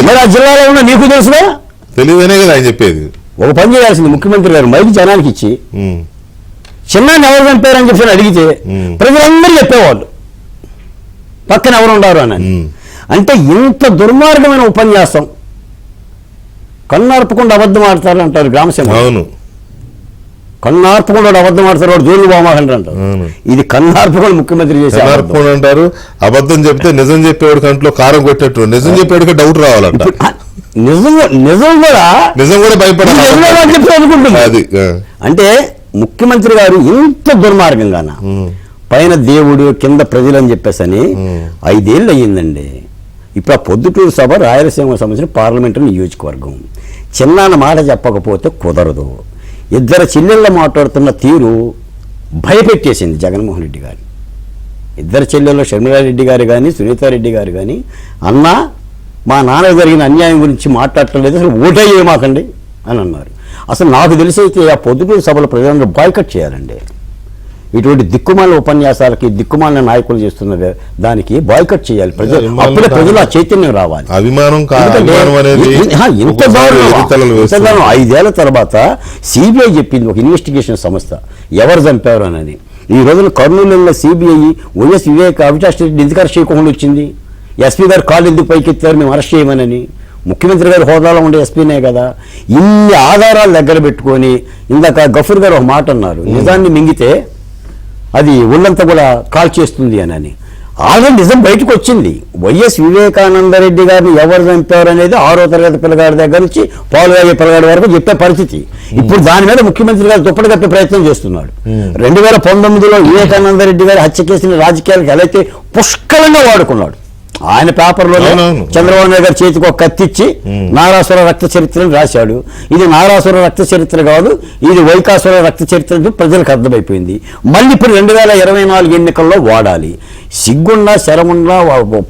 మరి ఆ జిల్లాలో ఉన్న నీకు తెలుసుగా? తెలియదనే కదా ఆయన చెప్పేది. ఒక పని చేయాల్సింది ముఖ్యమంత్రి గారు, మైకి జనానికి ఇచ్చి చిన్నాన్ని ఎవరు చంపారని చెప్పి అడిగితే ప్రజలందరూ చెప్పేవాళ్ళు పక్కన ఎవరు ఉండారు అని. అంటే ఇంత దుర్మార్గమైన ఉపన్యాసం, కన్నార్పకుండా అబద్ధం ఆడతారు అంటారు గ్రామసేన. అవును, కన్నార్పకుండా అబద్ధం ఆడతారు, వాడు జోలు బామాకండి అంటారు. ఇది కన్నార్పకుండా ముఖ్యమంత్రి చేసే అంటారు. అబద్ధం చెప్తే నిజం చెప్పేవాడు కంట్లో కారం కొట్టేట్టు, నిజం చెప్పేవాడికి డౌట్ రావాలంట. నిజం కూడా భయపడాలి అనుకుంటుంది. అంటే ముఖ్యమంత్రి గారు ఇంత దుర్మార్గంగానా, పైన దేవుడు కింద ప్రజలు అని చెప్పేసని 5 ఏళ్ళు అయ్యిందండి. ఇప్పుడు ఆ పొద్దుటూరు సభ రాయలసీమ సంబంధించిన పార్లమెంటరీ నియోజకవర్గం. చిన్నాన్న మాట చెప్పకపోతే కుదరదు. ఇద్దరు చెల్లెళ్ళ మాట్లాడుతున్న తీరు భయపెట్టేసింది జగన్మోహన్ రెడ్డి గారు. ఇద్దరు చెల్లెళ్ళు షర్మిలారెడ్డి గారు కానీ సునీతారెడ్డి గారు కానీ, అన్నా మా నాన్న జరిగిన అన్యాయం గురించి మాట్లాడటం లేదు, అసలు ఓటే చేయమాకండి అని అన్నారు. అసలు నాకు తెలిసైతే ఆ పొద్దుటూరు సభలో ప్రజలందరూ బాయ్కట్ చేయాలండి. ఇటువంటి దిక్కుమాల ఉపన్యాసాలకి దిక్కుమాల నాయకులు చేస్తున్న దానికి బాయ్కట్ చేయాలి ప్రజలు. అప్పుడే ప్రజలు ఆ చైతన్యం రావాలి. అభిమానం ఇంత దారుణం 5 ఏళ్ల తర్వాత సిబిఐ చెప్పింది, ఒక ఇన్వెస్టిగేషన్ సంస్థ, ఎవరు చంపారు అని. ఈ రోజున కర్నూలులో సిబిఐ వైఎస్ వివేక్ అవినాష్ రెడ్డి ఎందుకు అరెస్ట్ చేయకుండా వచ్చింది? ఎస్పీ గారు కాళ్ళు ఎందుకు పైకెత్తారు మేము అరెస్ట్ చేయమనని? ముఖ్యమంత్రి గారి హోదాలో ఉండే ఎస్పీనే కదా. ఇన్ని ఆధారాలు దగ్గర పెట్టుకొని, ఇందాక గఫూర్ గారు ఒక మాట అన్నారు, నిజాన్ని మింగితే అది ఒళ్ళంతా కూడా కాల్ చేస్తుంది అని. ఆల్రెడీ నిజం బయటకు వచ్చింది. వైఎస్ వివేకానందరెడ్డి గారిని ఎవరు చంపారు అనేది 6వ తరగతి పిల్లగాడి దగ్గర నుంచి పాలుగాయ పిల్లగాడి వరకు చెప్పే పరిస్థితి. ఇప్పుడు దాని మీద ముఖ్యమంత్రి గారు దుప్పటి కప్పే ప్రయత్నం చేస్తున్నాడు. 2019లో వివేకానందరెడ్డి గారి హత్య కేసుని రాజకీయాలకు ఎలా అయితే పుష్కలంగా వాడుకున్నాడు. ఆయన పేపర్లోనే చంద్రబాబు నాయుడు గారి చేతికి ఒక కత్తిచ్చి నారాసుర రక్త చరిత్రను రాశాడు. ఇది నారాసుర రక్త చరిత్ర కాదు, ఇది వైకాసుర రక్త చరిత్ర ప్రజలకు అర్థమైపోయింది. మళ్ళీ ఇప్పుడు 2024 ఎన్నికల్లో వాడాలి. సిగ్గుండా శరముండా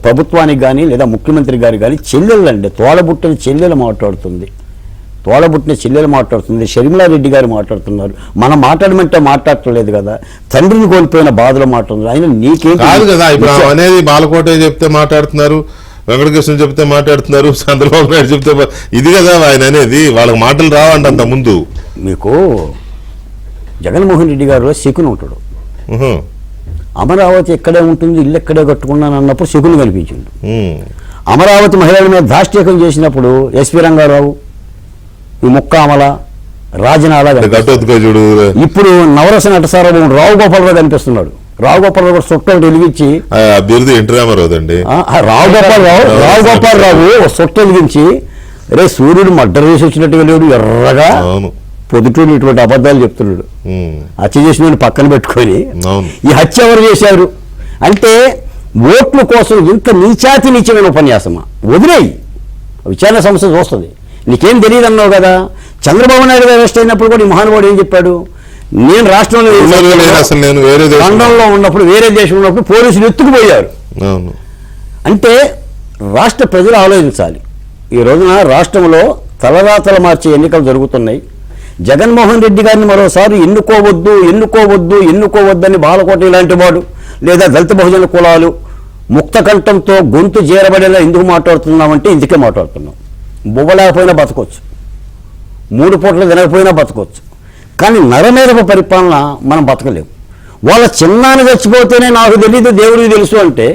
ప్రభుత్వానికి కానీ లేదా ముఖ్యమంత్రి గారు కానీ చెల్లెళ్ళండి, తోడబుట్టిన చెల్లెలు మాట్లాడుతుంది, తోడబుట్టిన చెల్లెలు మాట్లాడుతుంది, షర్మిలారెడ్డి గారు మాట్లాడుతున్నారు. మనం మాట్లాడమంటే మాట్లాడలేదు కదా, తండ్రిని కోల్పోయిన బాధలో మాట్లాడుతున్నారు. ఆయన నీకేం కాదు కదా. ఇప్పుడు అనేది బాలకోట చెప్తే మాట్లాడుతున్నారు, వెంకటకృష్ణ చెప్తే మాట్లాడుతున్నారు, చంద్రబాబు నాయుడు చెప్తే ఇది కదా ఆయన అనేది. వాళ్ళకి మాటలు రావంట. అంత ముందు మీకు జగన్మోహన్ రెడ్డి గారు శకుని ఉంటాడు. అమరావతి ఎక్కడే ఉంటుంది, ఇల్లు ఎక్కడే కట్టుకున్నాను అన్నప్పుడు శకుని కనిపించిండు. అమరావతి మహిళల మీద దాష్టీకం చేసినప్పుడు ఎస్పీ రంగారావు ఈ ముక్కామల రాజనాల చూడు. ఇప్పుడు నవరస నటసార్వభౌముడు రావు గోపాలరావు కనిపిస్తున్నాడు. రావు గోపాలరావు సొట్టలు వెలిగించి బిరుదు ఎన్టీ రామారావు అండి. రావు గోపాలరావు సొట్ట వెలిగించి రే సూర్యుడు మడ్డర్ చేసి వచ్చినట్టుగా లేడు, ఎర్రగా పొద్దుటూరు ఇటువంటి అబద్ధాలు చెప్తున్నాడు. హత్య చేసిన పక్కన పెట్టుకొని ఈ హత్య ఎవరు చేశారు అంటే ఓట్ల కోసం ఇంత నీచమైన ఉపన్యాసమా? వదిలేయి, విచారణ సంస్థ చూస్తుంది. నీకేం తెలియదు అన్నావు కదా. చంద్రబాబు నాయుడు గారు అరెస్ట్ అయినప్పుడు కూడా ఈ మహానుభావుడు ఏం చెప్పాడు? నేను రాష్ట్రంలో లండన్లో ఉన్నప్పుడు, వేరే దేశంలో ఉన్నప్పుడు పోలీసులు ఎత్తుకుపోయారు అంటే రాష్ట్ర ప్రజలు ఆలోచించాలి. ఈ రోజున రాష్ట్రంలో తలరాతలు మార్చే ఎన్నికలు జరుగుతున్నాయి. జగన్మోహన్ రెడ్డి గారిని మరోసారి ఎన్నుకోవద్దని బాలకోట ఇలాంటి వాడు లేదా దళిత బహుజన కులాలు ముక్త కంఠంతో గొంతు చేరబడేలా ఎందుకు మాట్లాడుతున్నామంటే ఇందుకే మాట్లాడుతున్నాం. బువ్వలేకపోయినా బతకొచ్చు, 3 పూటలు తినకపోయినా బతకొచ్చు, కానీ నరమేధపు పరిపాలన మనం బతకలేము. వాళ్ళ చిన్నాన్ని చచ్చిపోతేనే నాకు తెలియదు దేవుడికి తెలుసు అంటే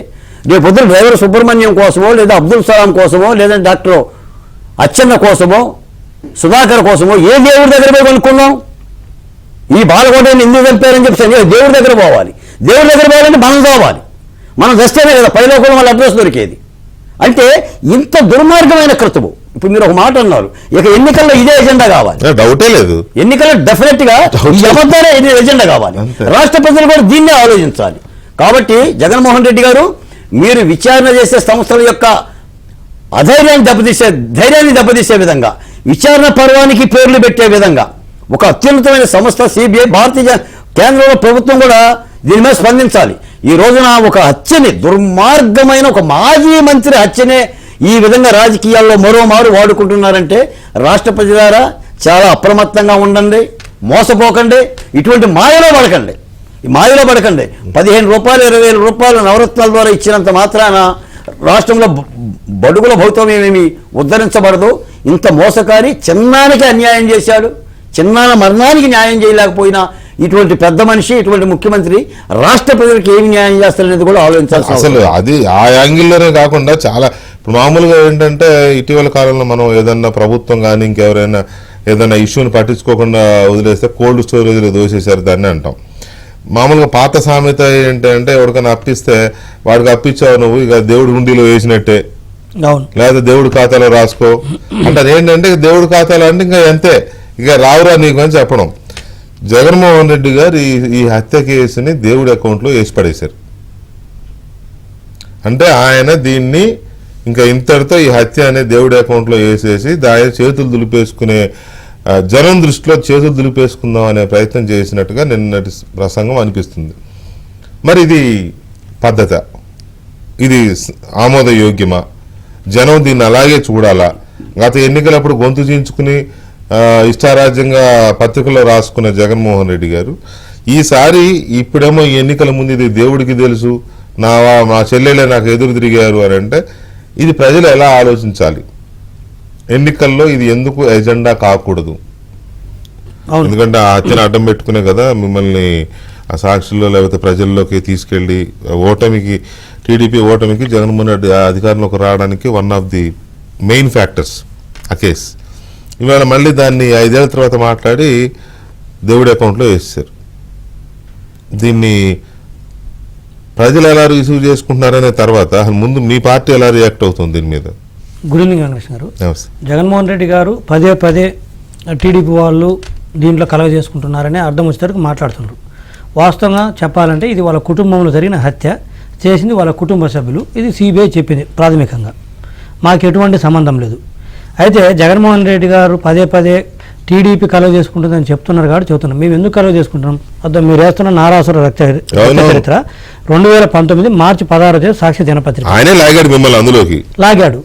రేపొద్దున డ్రైవర్ సుబ్రహ్మణ్యం కోసమో లేదా అబ్దుల్ సలాం కోసమో లేదా డాక్టర్ అచ్చెన్న కోసమో సుధాకర్ కోసమో ఏ దేవుడి దగ్గర పోయి కొనుక్కున్నాం? ఈ బాలకోటని ఎందుకు చంపారని చెప్పి దేవుడి దగ్గర పోవాలి. దేవుడి దగ్గర పోవాలంటే మనం కావాలి, మనం తెస్తేనే కదా పైలోకంలో వాళ్ళ అడ్రస్ దొరికేది. అంటే ఇంత దుర్మార్గమైన కృతము. ఇప్పుడు మీరు ఒక మాట అన్నారు, ఇక ఎన్నికల్లో ఇదే ఎజెండా కావాలి, డౌటే లేదు. ఎన్నికల్లో డెఫినెట్ గా అబద్ధాలే ఎజెండా కావాలి. రాష్ట్ర ప్రజలు కూడా దీన్నే ఆలోచించాలి. కాబట్టి జగన్మోహన్ రెడ్డి గారు, మీరు విచారణ చేసే సంస్థల యొక్క ధైర్యాన్ని దెబ్బతీసే విధంగా, విచారణ పర్వానికి పేర్లు పెట్టే విధంగా ఒక అత్యున్నతమైన సంస్థ సిబిఐ, భారతీయ కేంద్రంలో ప్రభుత్వం కూడా దీని మీద స్పందించాలి. ఈ రోజున ఒక హత్యని, దుర్మార్గమైన ఒక మాజీ మంత్రి హత్యనే ఈ విధంగా రాజకీయాల్లో మరోమారు వాడుకుంటున్నారంటే రాష్ట్ర ప్రజలారా చాలా అప్రమత్తంగా ఉండండి, మోసపోకండి, ఇటువంటి మాయలో పడకండి. ఈ మాయలో పడకండి. 15 రూపాయలు 20,000 రూపాయలు నవరత్నాల ద్వారా ఇచ్చినంత మాత్రాన రాష్ట్రంలో బడుగుల భౌతమేమీ ఉద్ధరించబడదు. ఇంత మోసకారి చిన్నానికి అన్యాయం చేశాడు, చిన్నాన మరణానికి న్యాయం చేయలేకపోయినా ఇటువంటి పెద్ద మనిషి, ఇటువంటి ముఖ్యమంత్రి రాష్ట్ర ప్రజలకు ఏమి న్యాయం చేస్తారనేది కూడా ఆలోచించాల్సి. అసలు అది ఆ యాంగిల్లోనే కాకుండా చాలా ఇప్పుడు మామూలుగా ఏంటంటే ఇటీవల కాలంలో మనం ఏదన్నా ప్రభుత్వం కానీ ఇంకెవరైనా ఏదైనా ఇష్యూని పట్టించుకోకుండా వదిలేస్తే కోల్డ్ స్టోరేజ్లో దోసేశారు దాన్ని అంటాం. మామూలుగా పాత సామెత ఏంటంటే ఎవరికైనా అప్పిస్తే వాడికి అప్పించావు నువ్వు ఇక దేవుడి హుండీలో వేసినట్టే, లేదా దేవుడి ఖాతాలో రాసుకో అంటే ఏంటంటే దేవుడి ఖాతాలో అంటే ఇంకా ఎంతే, ఇక రావురా నీకు అని చెప్పడం. జగన్మోహన్ రెడ్డి గారు ఈ హత్య కేసుని దేవుడి అకౌంట్లో వేసి పడేశారు. అంటే ఆయన దీన్ని ఇంకా ఇంతటితో ఈ హత్య అనే దేవుడి అకౌంట్లో వేసేసి దాని చేతులు దులిపేసుకునే, జనం దృష్టిలో చేతులు దులిపేసుకుందాం అనే ప్రయత్నం చేసినట్టుగా నిన్నటి ప్రసంగం అనిపిస్తుంది. మరి ఇది పద్ధత, ఇది ఆమోదయోగ్యమా? జనం దీన్ని అలాగే చూడాలా? గత ఎన్నికలప్పుడు గొంతు చించుకుని ఇష్టారాజ్యంగా పత్రికల్లో రాసుకున్న జగన్మోహన్ రెడ్డి గారు ఈసారి ఇప్పుడేమో ఈ ఎన్నికల ముందు ఇది దేవుడికి తెలుసు, మా చెల్లెలే నాకు ఎదురు తిరిగారు అని అంటే ఇది ప్రజలు ఎలా ఆలోచించాలి? ఎన్నికల్లో ఇది ఎందుకు ఎజెండా కాకూడదు? ఎందుకంటే ఆ హత్యను అడ్డం పెట్టుకునే కదా మిమ్మల్ని ఆ సాక్షుల్లో లేకపోతే ప్రజల్లోకి తీసుకెళ్లి ఓటమికి, టీడీపీ ఓటమికి జగన్మోహన్ రెడ్డి అధికారంలోకి రావడానికి one of the main factors ఆ కేసు. ఇవాళ మళ్ళీ దాన్ని 5 ఏళ్ల తర్వాత మాట్లాడి దేవుడి అకౌంట్లో వేసారు. దీన్ని ప్రజలు ఎలా రిసీవ్ చేసుకుంటున్నారనే తర్వాత ముందు మీ పార్టీ ఎలా రియాక్ట్ అవుతుంది దీని మీద? గుడ్ ఈవినింగ్ వెంకటేష్ గారు. జగన్మోహన్ రెడ్డి గారు పదే టీడీపీ వాళ్ళు దీంట్లో కలవ చేసుకుంటున్నారని అర్థం వచ్చేసరికి మాట్లాడుతున్నారు. వాస్తవంగా చెప్పాలంటే ఇది వాళ్ళ కుటుంబంలో జరిగిన హత్య, చేసింది వాళ్ళ కుటుంబ సభ్యులు. ఇది సిబిఐ చెప్పింది ప్రాథమికంగా, మాకు ఎటువంటి సంబంధం లేదు. అయితే జగన్మోహన్ రెడ్డి గారు పదే టీడీపీ కలవ చేసుకుంటుందని చెప్తున్నారు కాబట్టి చెబుతున్నాం. మేము ఎందుకు కలవ చేసుకుంటున్నాం? అర్థం మీరు వేస్తున్న నారాసుర రక్త చరిత్ర 2019 మార్చి 16 సాక్షి దినపత్రిక లాగాడు.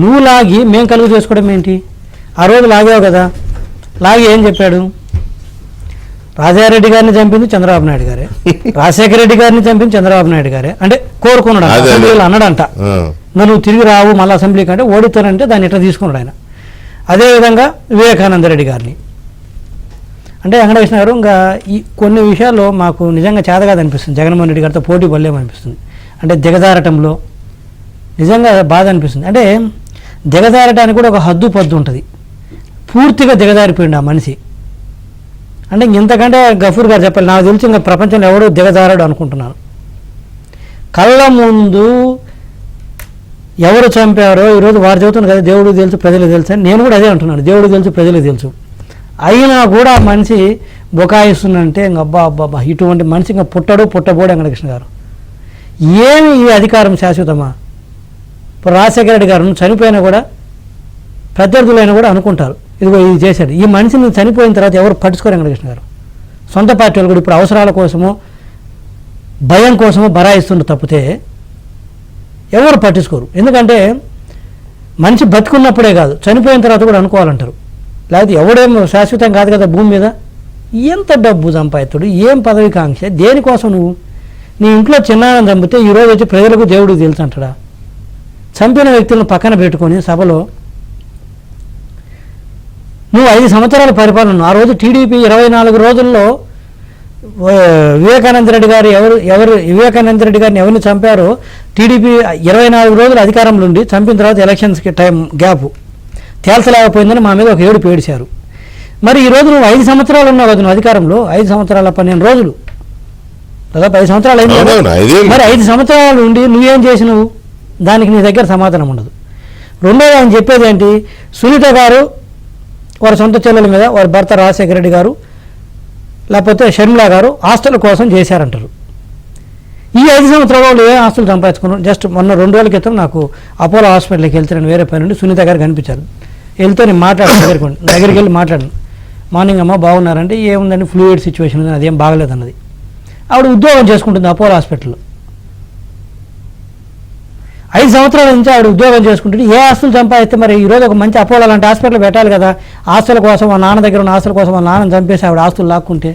నువ్వు లాగి మేము కలువ చేసుకోవడం ఏంటి? ఆ రోజు లాగావు కదా. లాగి ఏం చెప్పాడు? రాజారెడ్డి గారిని చంపింది చంద్రబాబు నాయుడు గారే, రాజశేఖర రెడ్డి గారిని చంపింది చంద్రబాబు నాయుడు గారే. అంటే కోరుకున్నాడు, అసెంబ్లీలో అన్నాడంట నువ్వు తిరిగి రావు మళ్ళీ అసెంబ్లీకి అంటే ఓడితానంటే దాన్ని ఇట్లా తీసుకున్నాడు ఆయన. అదేవిధంగా వివేకానంద రెడ్డి గారిని అంటే వెంకటేశ్వర గారు ఇంకా ఈ కొన్ని విషయాల్లో మాకు నిజంగా చేతగాదు అనిపిస్తుంది. జగన్మోహన్ రెడ్డి గారితో పోటీ పడలేమనిపిస్తుంది. అంటే దిగజారటంలో నిజంగా బాధ అనిపిస్తుంది. అంటే దిగజారటానికి కూడా ఒక హద్దు పద్దు ఉంటుంది. పూర్తిగా దిగజారిపోయింది ఆ మనిషి. అంటే ఇంతకంటే గఫూర్ గారు చెప్పాలి, నాకు తెలిసి ఇంకా ప్రపంచంలో ఎవడో దిగజారాడు అనుకుంటున్నాను. కళ్ళ ముందు ఎవరు చంపారో ఈరోజు వారు చెబుతున్నారు కదా, దేవుడికి తెలుసు ప్రజలకు తెలుసు అని. నేను కూడా అదే అంటున్నాను, దేవుడికి తెలుసు ప్రజలకు తెలుసు. అయినా కూడా ఆ మనిషి బుకాయిస్తుందంటే ఇంక అబ్బా ఇటువంటి మనిషి ఇంకా పుట్టబోడు వెంకటకృష్ణ గారు. ఏమి ఈ అధికారం శాశ్వతమా? ఇప్పుడు రాజశేఖర రెడ్డి గారు చనిపోయినా కూడా ప్రత్యర్థులైనా కూడా అనుకుంటారు ఇదిగో ఇది చేశాడు. ఈ మనిషిని చనిపోయిన తర్వాత ఎవరు పట్టించుకోరు వెంకటకృష్ణ గారు. సొంత పార్టీ వాళ్ళు కూడా ఇప్పుడు అవసరాల కోసమో భయం కోసమో బరాయిస్తుండ్రు తప్పితే ఎవరు పట్టించుకోరు. ఎందుకంటే మనిషి బతుకున్నప్పుడే కాదు, చనిపోయిన తర్వాత కూడా అనుకోవాలంటారు. లేకపోతే ఎవడేమో శాశ్వతం కాదు కదా భూమి మీద. ఎంత డబ్బు సంపాదితుడు, ఏం పదవి కాంక్ష, దేనికోసం నువ్వు? నీ ఇంట్లో చిన్నాన్ని చంపితే ఈరోజు వచ్చి ప్రజలకు దేవుడికి తెలుసు అంటాడా? చంపిన వ్యక్తులను పక్కన పెట్టుకొని సభలో నువ్వు 5 సంవత్సరాల పరిపాలన, ఆ రోజు టీడీపీ 24 రోజుల్లో వివేకానంద రెడ్డి గారు వివేకానంద రెడ్డి గారిని ఎవరిని చంపారో టీడీపీ 24 రోజులు అధికారంలో ఉండి చంపిన తర్వాత ఎలక్షన్స్కి టైం గ్యాప్ తేల్చలేకపోయిందని మా మీద ఒక ఏడుపు ఏడిశారు. మరి ఈరోజు నువ్వు 5 సంవత్సరాలు ఉన్నావు కదా నువ్వు అధికారంలో, 5 సంవత్సరాల 12 రోజులు, దాదాపు 5 సంవత్సరాలు అయింది. మరి 5 సంవత్సరాలు ఉండి నువ్వేం చేసినావు? దానికి నీ దగ్గర సమాధానం ఉండదు. రెండోది ఆయన చెప్పేది ఏంటి, సునీత గారు వారి సొంత చెల్లెల మీద వారి భర్త రాజశేఖర రెడ్డి గారు లేకపోతే షర్మిలా గారు ఆస్తుల కోసం చేశారంటారు. ఈ 5 సంవత్సరాల వాళ్ళు ఏ ఆస్తులు సంపాదించుకున్నారు? జస్ట్ మొన్న 2 రోజుల క్రితం నాకు అపోలో హాస్పిటల్కి వెళ్తాను, వేరే పని నుండి సునీత గారు కనిపించారు. వెళ్తే నేను దగ్గరికి వెళ్ళి మాట్లాడాను. మార్నింగ్ అమ్మ బాగున్నారంటే ఏముందండి ఫ్లూయిడ్ సిచ్యువేషన్ ఉంది, అదేం బాగలేదన్నది. ఆవిడ ఉద్యోగం చేసుకుంటుంది అపోలో హాస్పిటల్లో. 5 సంవత్సరాల నుంచి ఆవిడ ఉద్యోగం చేసుకుంటుంది. ఏ ఆస్తులు సంపాదిస్తే మరి ఈరోజు ఒక మంచి అపోలో లాంటి హాస్పిటల్ పెట్టాలి కదా. ఆస్తుల కోసం వాళ్ళ నాన్న దగ్గర ఉన్న ఆస్తుల కోసం వాళ్ళ నాన్నని చంపేసి ఆవిడ ఆస్తులు లాక్కుంటే,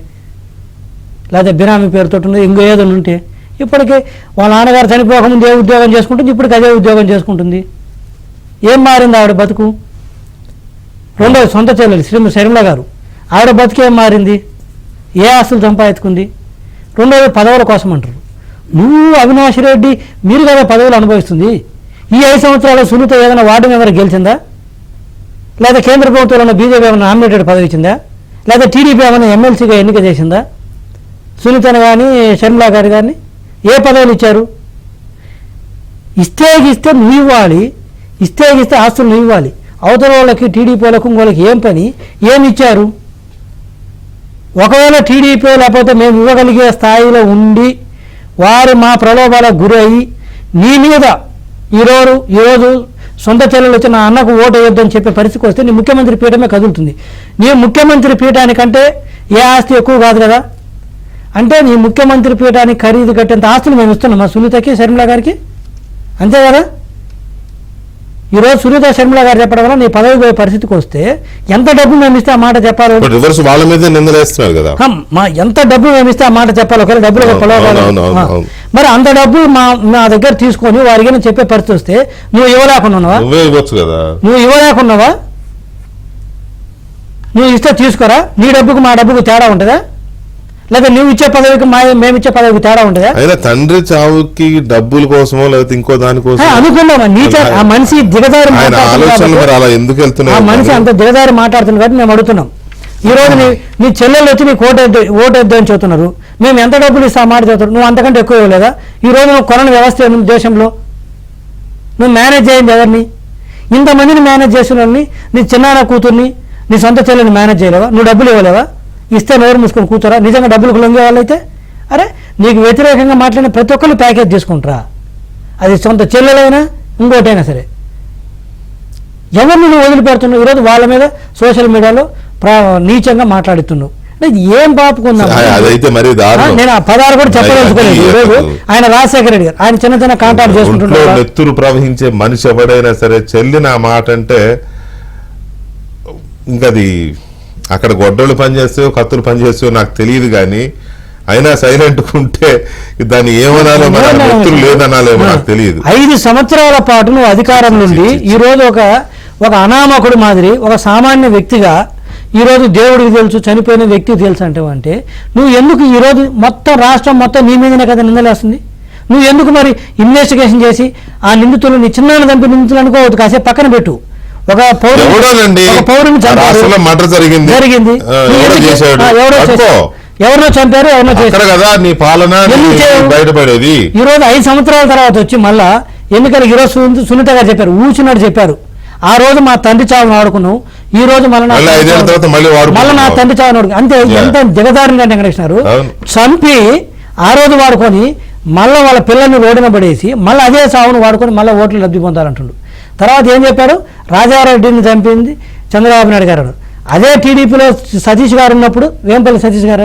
లేకపోతే బినామీ పేరుతో ఇంకో ఏదో ఉంటే, ఇప్పటికీ వాళ్ళ నాన్నగారు చనిపోకముందు ఏ ఉద్యోగం చేసుకుంటుంది, ఇప్పటికి అదే ఉద్యోగం చేసుకుంటుంది. ఏం మారింది ఆవిడ బతుకు? రెండోది సొంత చెల్లెలు షర్మిల గారు, ఆవిడ బతుకు ఏం మారింది? ఏ ఆస్తులు సంపాదించుకుంది? రెండోది పదవుల కోసం అంటారు. నువ్వు అవినాష్ రెడ్డి మీరు కదా పదవులు అనుభవిస్తుంది. ఈ 5 సంవత్సరాలు సునీత ఏదైనా వార్డు మెంబర్ గెలిచిందా? లేదా కేంద్ర ప్రభుత్వంలో బీజేపీ ఏమైనా నామినేటెడ్ పదవి ఇచ్చిందా? లేదా టీడీపీ ఏమైనా ఎమ్మెల్సీగా ఎన్నిక చేసిందా? సునీతను కానీ షర్మిలా గారు కానీ ఏ పదవులు ఇచ్చారు? ఇస్తే నువ్వు ఇవ్వాలి, ఇస్తే ఆస్తులు నువ్వు ఇవ్వాలి. అవతల వాళ్ళకి టీడీపీ వాళ్ళకు ఇంకోళ్ళకి ఏం పని, ఏమి ఇచ్చారు? ఒకవేళ టీడీపీ లేకపోతే మేము ఇవ్వగలిగే స్థాయిలో ఉండి వారు మా ప్రలోభాలకు గురయ్యి నీ మీద ఈరోజు సొంత చెల్లెలు వచ్చి నా అన్నకు ఓటు వేయొద్దని చెప్పే పరిస్థితికి వస్తే నీ ముఖ్యమంత్రి పీఠమే కదులుతుంది. నీ ముఖ్యమంత్రి పీఠానికంటే ఏ ఆస్తి ఎక్కువ కాదు కదా. అంటే నీ ముఖ్యమంత్రి పీఠానికి ఖరీదు కట్టేంత ఆస్తులు మేము ఇస్తున్నాం మా సునీతకి షర్మిల గారికి, అంతే కదా. ఈరోజు సునీత షర్మిల గారు చెప్పడం వల్ల నీ పదవి పోయే పరిస్థితికి వస్తే ఎంత డబ్బు మేము ఇస్తే ఆ మాట చెప్పాలి. రివర్స్ వాళ్ళ మీద నిందలేస్తున్నారు కదా. ఎంత డబ్బు మేము ఇస్తే ఆ మాట చెప్పాలి. ఒకవేళ డబ్బులు మరి అంత డబ్బు మా దగ్గర తీసుకొని వారికి చెప్పే పరిస్థితి వస్తే నువ్వు ఇవ్వలేకుండా ఉన్నావా? నువ్వు ఇవ్వలేకున్నావా? నువ్వు ఇస్తే తీసుకోరా? నీ డబ్బుకు మా డబ్బుకు తేడా ఉంటుందా? లేదా నువ్వు ఇచ్చే పదవికి మేము ఇచ్చే పదవికి తేడా ఉంటుందా? అయినా తండ్రి చావుకి డబ్బుల కోసమో లేకపోతే ఇంకో దానికోసం అనుకున్నావా? ఆ మనిషి దిగదారి ఆ మనిషి అంత దిగదారి మాట్లాడుతుంది కాబట్టి మేము అడుగుతున్నాం. ఈ రోజు నీ చెల్లెళ్ళు వచ్చి నీకు ఓటు వేద్దామని చెబుతున్నారు. మేము ఎంత డబ్బులు ఇస్తా మాట చెబుతారు. నువ్వు అంతకంటే ఎక్కువ ఇవ్వలేదా? ఈ రోజు నువ్వు కొనని వ్యవస్థ ఏముంది దేశంలో? నువ్వు మేనేజ్ చేయండి ఎవరిని? ఇంతమందిని మేనేజ్ చేసిన వాళ్ళని, నీ చిన్నాన్న కూతుర్ని, నీ సొంత చెల్లెని మేనేజ్ చేయలేవా? నువ్వు డబ్బులు ఇవ్వలేవా? ఇస్తే నోరు మూసుకొని కూర్చోరా? నిజంగా డబ్బులకు లొంగే వాళ్ళైతే అరే నీకు వ్యతిరేకంగా మాట్లాడిన ప్రతి ఒక్కళ్ళు ప్యాకేజ్ తీసుకుంటారా? అది సొంత చెల్లెలైనా ఇంకోటైనా సరే. ఎవరిని నువ్వు వదిలిపెడుతున్నావు? ఈరోజు వాళ్ళ మీద సోషల్ మీడియాలో నీచంగా మాట్లాడుతున్నావు. ఏం పాపుకుందా? నేను ఆ పదాలు కూడా చెప్పదలుచుకోలేదు. ఈరోజు ఆయన రాజశేఖర రెడ్డి గారు ఆయన చిన్న కాంటాక్ట్ చేసుకుంటున్నారు. నెత్తురు ప్రవహించే మనిషి ఎవడైనా సరే చెల్లిన మాట అంటే ఇంకది అక్కడ గొడ్డలు పనిచేస్తాయో కత్తులు పనిచేస్తాయో నాకు తెలియదు, కానీ అయినా సైలెంట్ ఉంటే దాన్ని ఏమనాలో నెత్తులు లేదనాలేమో నాకు తెలియదు. 5 సంవత్సరాల పాటు నువ్వు అధికారం నుండి ఈరోజు ఒక అనామకుడు మాదిరి ఒక సామాన్య వ్యక్తిగా ఈరోజు దేవుడికి తెలుసు చనిపోయిన వ్యక్తికి తెలుసు అంటే నువ్వు ఎందుకు ఈరోజు మొత్తం రాష్ట్రం మొత్తం నీ మీదనే కదా నిందలేస్తుంది? నువ్వు ఎందుకు మరి ఇన్వెస్టిగేషన్ చేసి ఆ నిందితులు నీ చిన్నాన్ని చంపి నిందితులు అనుకోవద్దు, కాసేపు పక్కన పెట్టు. ఒక ఎవడోనండి పౌరుని రాష్ట్రంలో మర్డర్ జరిగింది ఎవరో చేశాడు ఎవరినో చంపారు, ఎవరినో చేశారు కదా నీ పాలన బయటపడేది. ఈ రోజు 5 సంవత్సరాల తర్వాత వచ్చి మళ్ళా ఎన్నికలు ఈ రోజు సున్నితగా చెప్పారు, ఊచినట్టు చెప్పారు. ఆ రోజు మా తండ్రి చావును ఆడుకున్నావు, ఈ రోజు మళ్ళీ నా తండ్రి చావును ఆడుకు అంతే. ఎంత దిగదారిని అంటే వెంకటేశ్వర చంపి ఆ రోజు వాడుకొని మళ్ళీ వాళ్ళ పిల్లల్ని రోడ్డున పడేసి మళ్ళీ అదే చావును వాడుకొని మళ్ళీ ఓట్లు లబ్ధి పొందాలంటుండు. తర్వాత ఏం చెప్పారు, రాజారెడ్డిని చంపింది చంద్రబాబు నాయుడు గారు. అదే టీడీపీలో సతీష్ గారు ఉన్నప్పుడు, వేంపల్లి సతీష్ గారు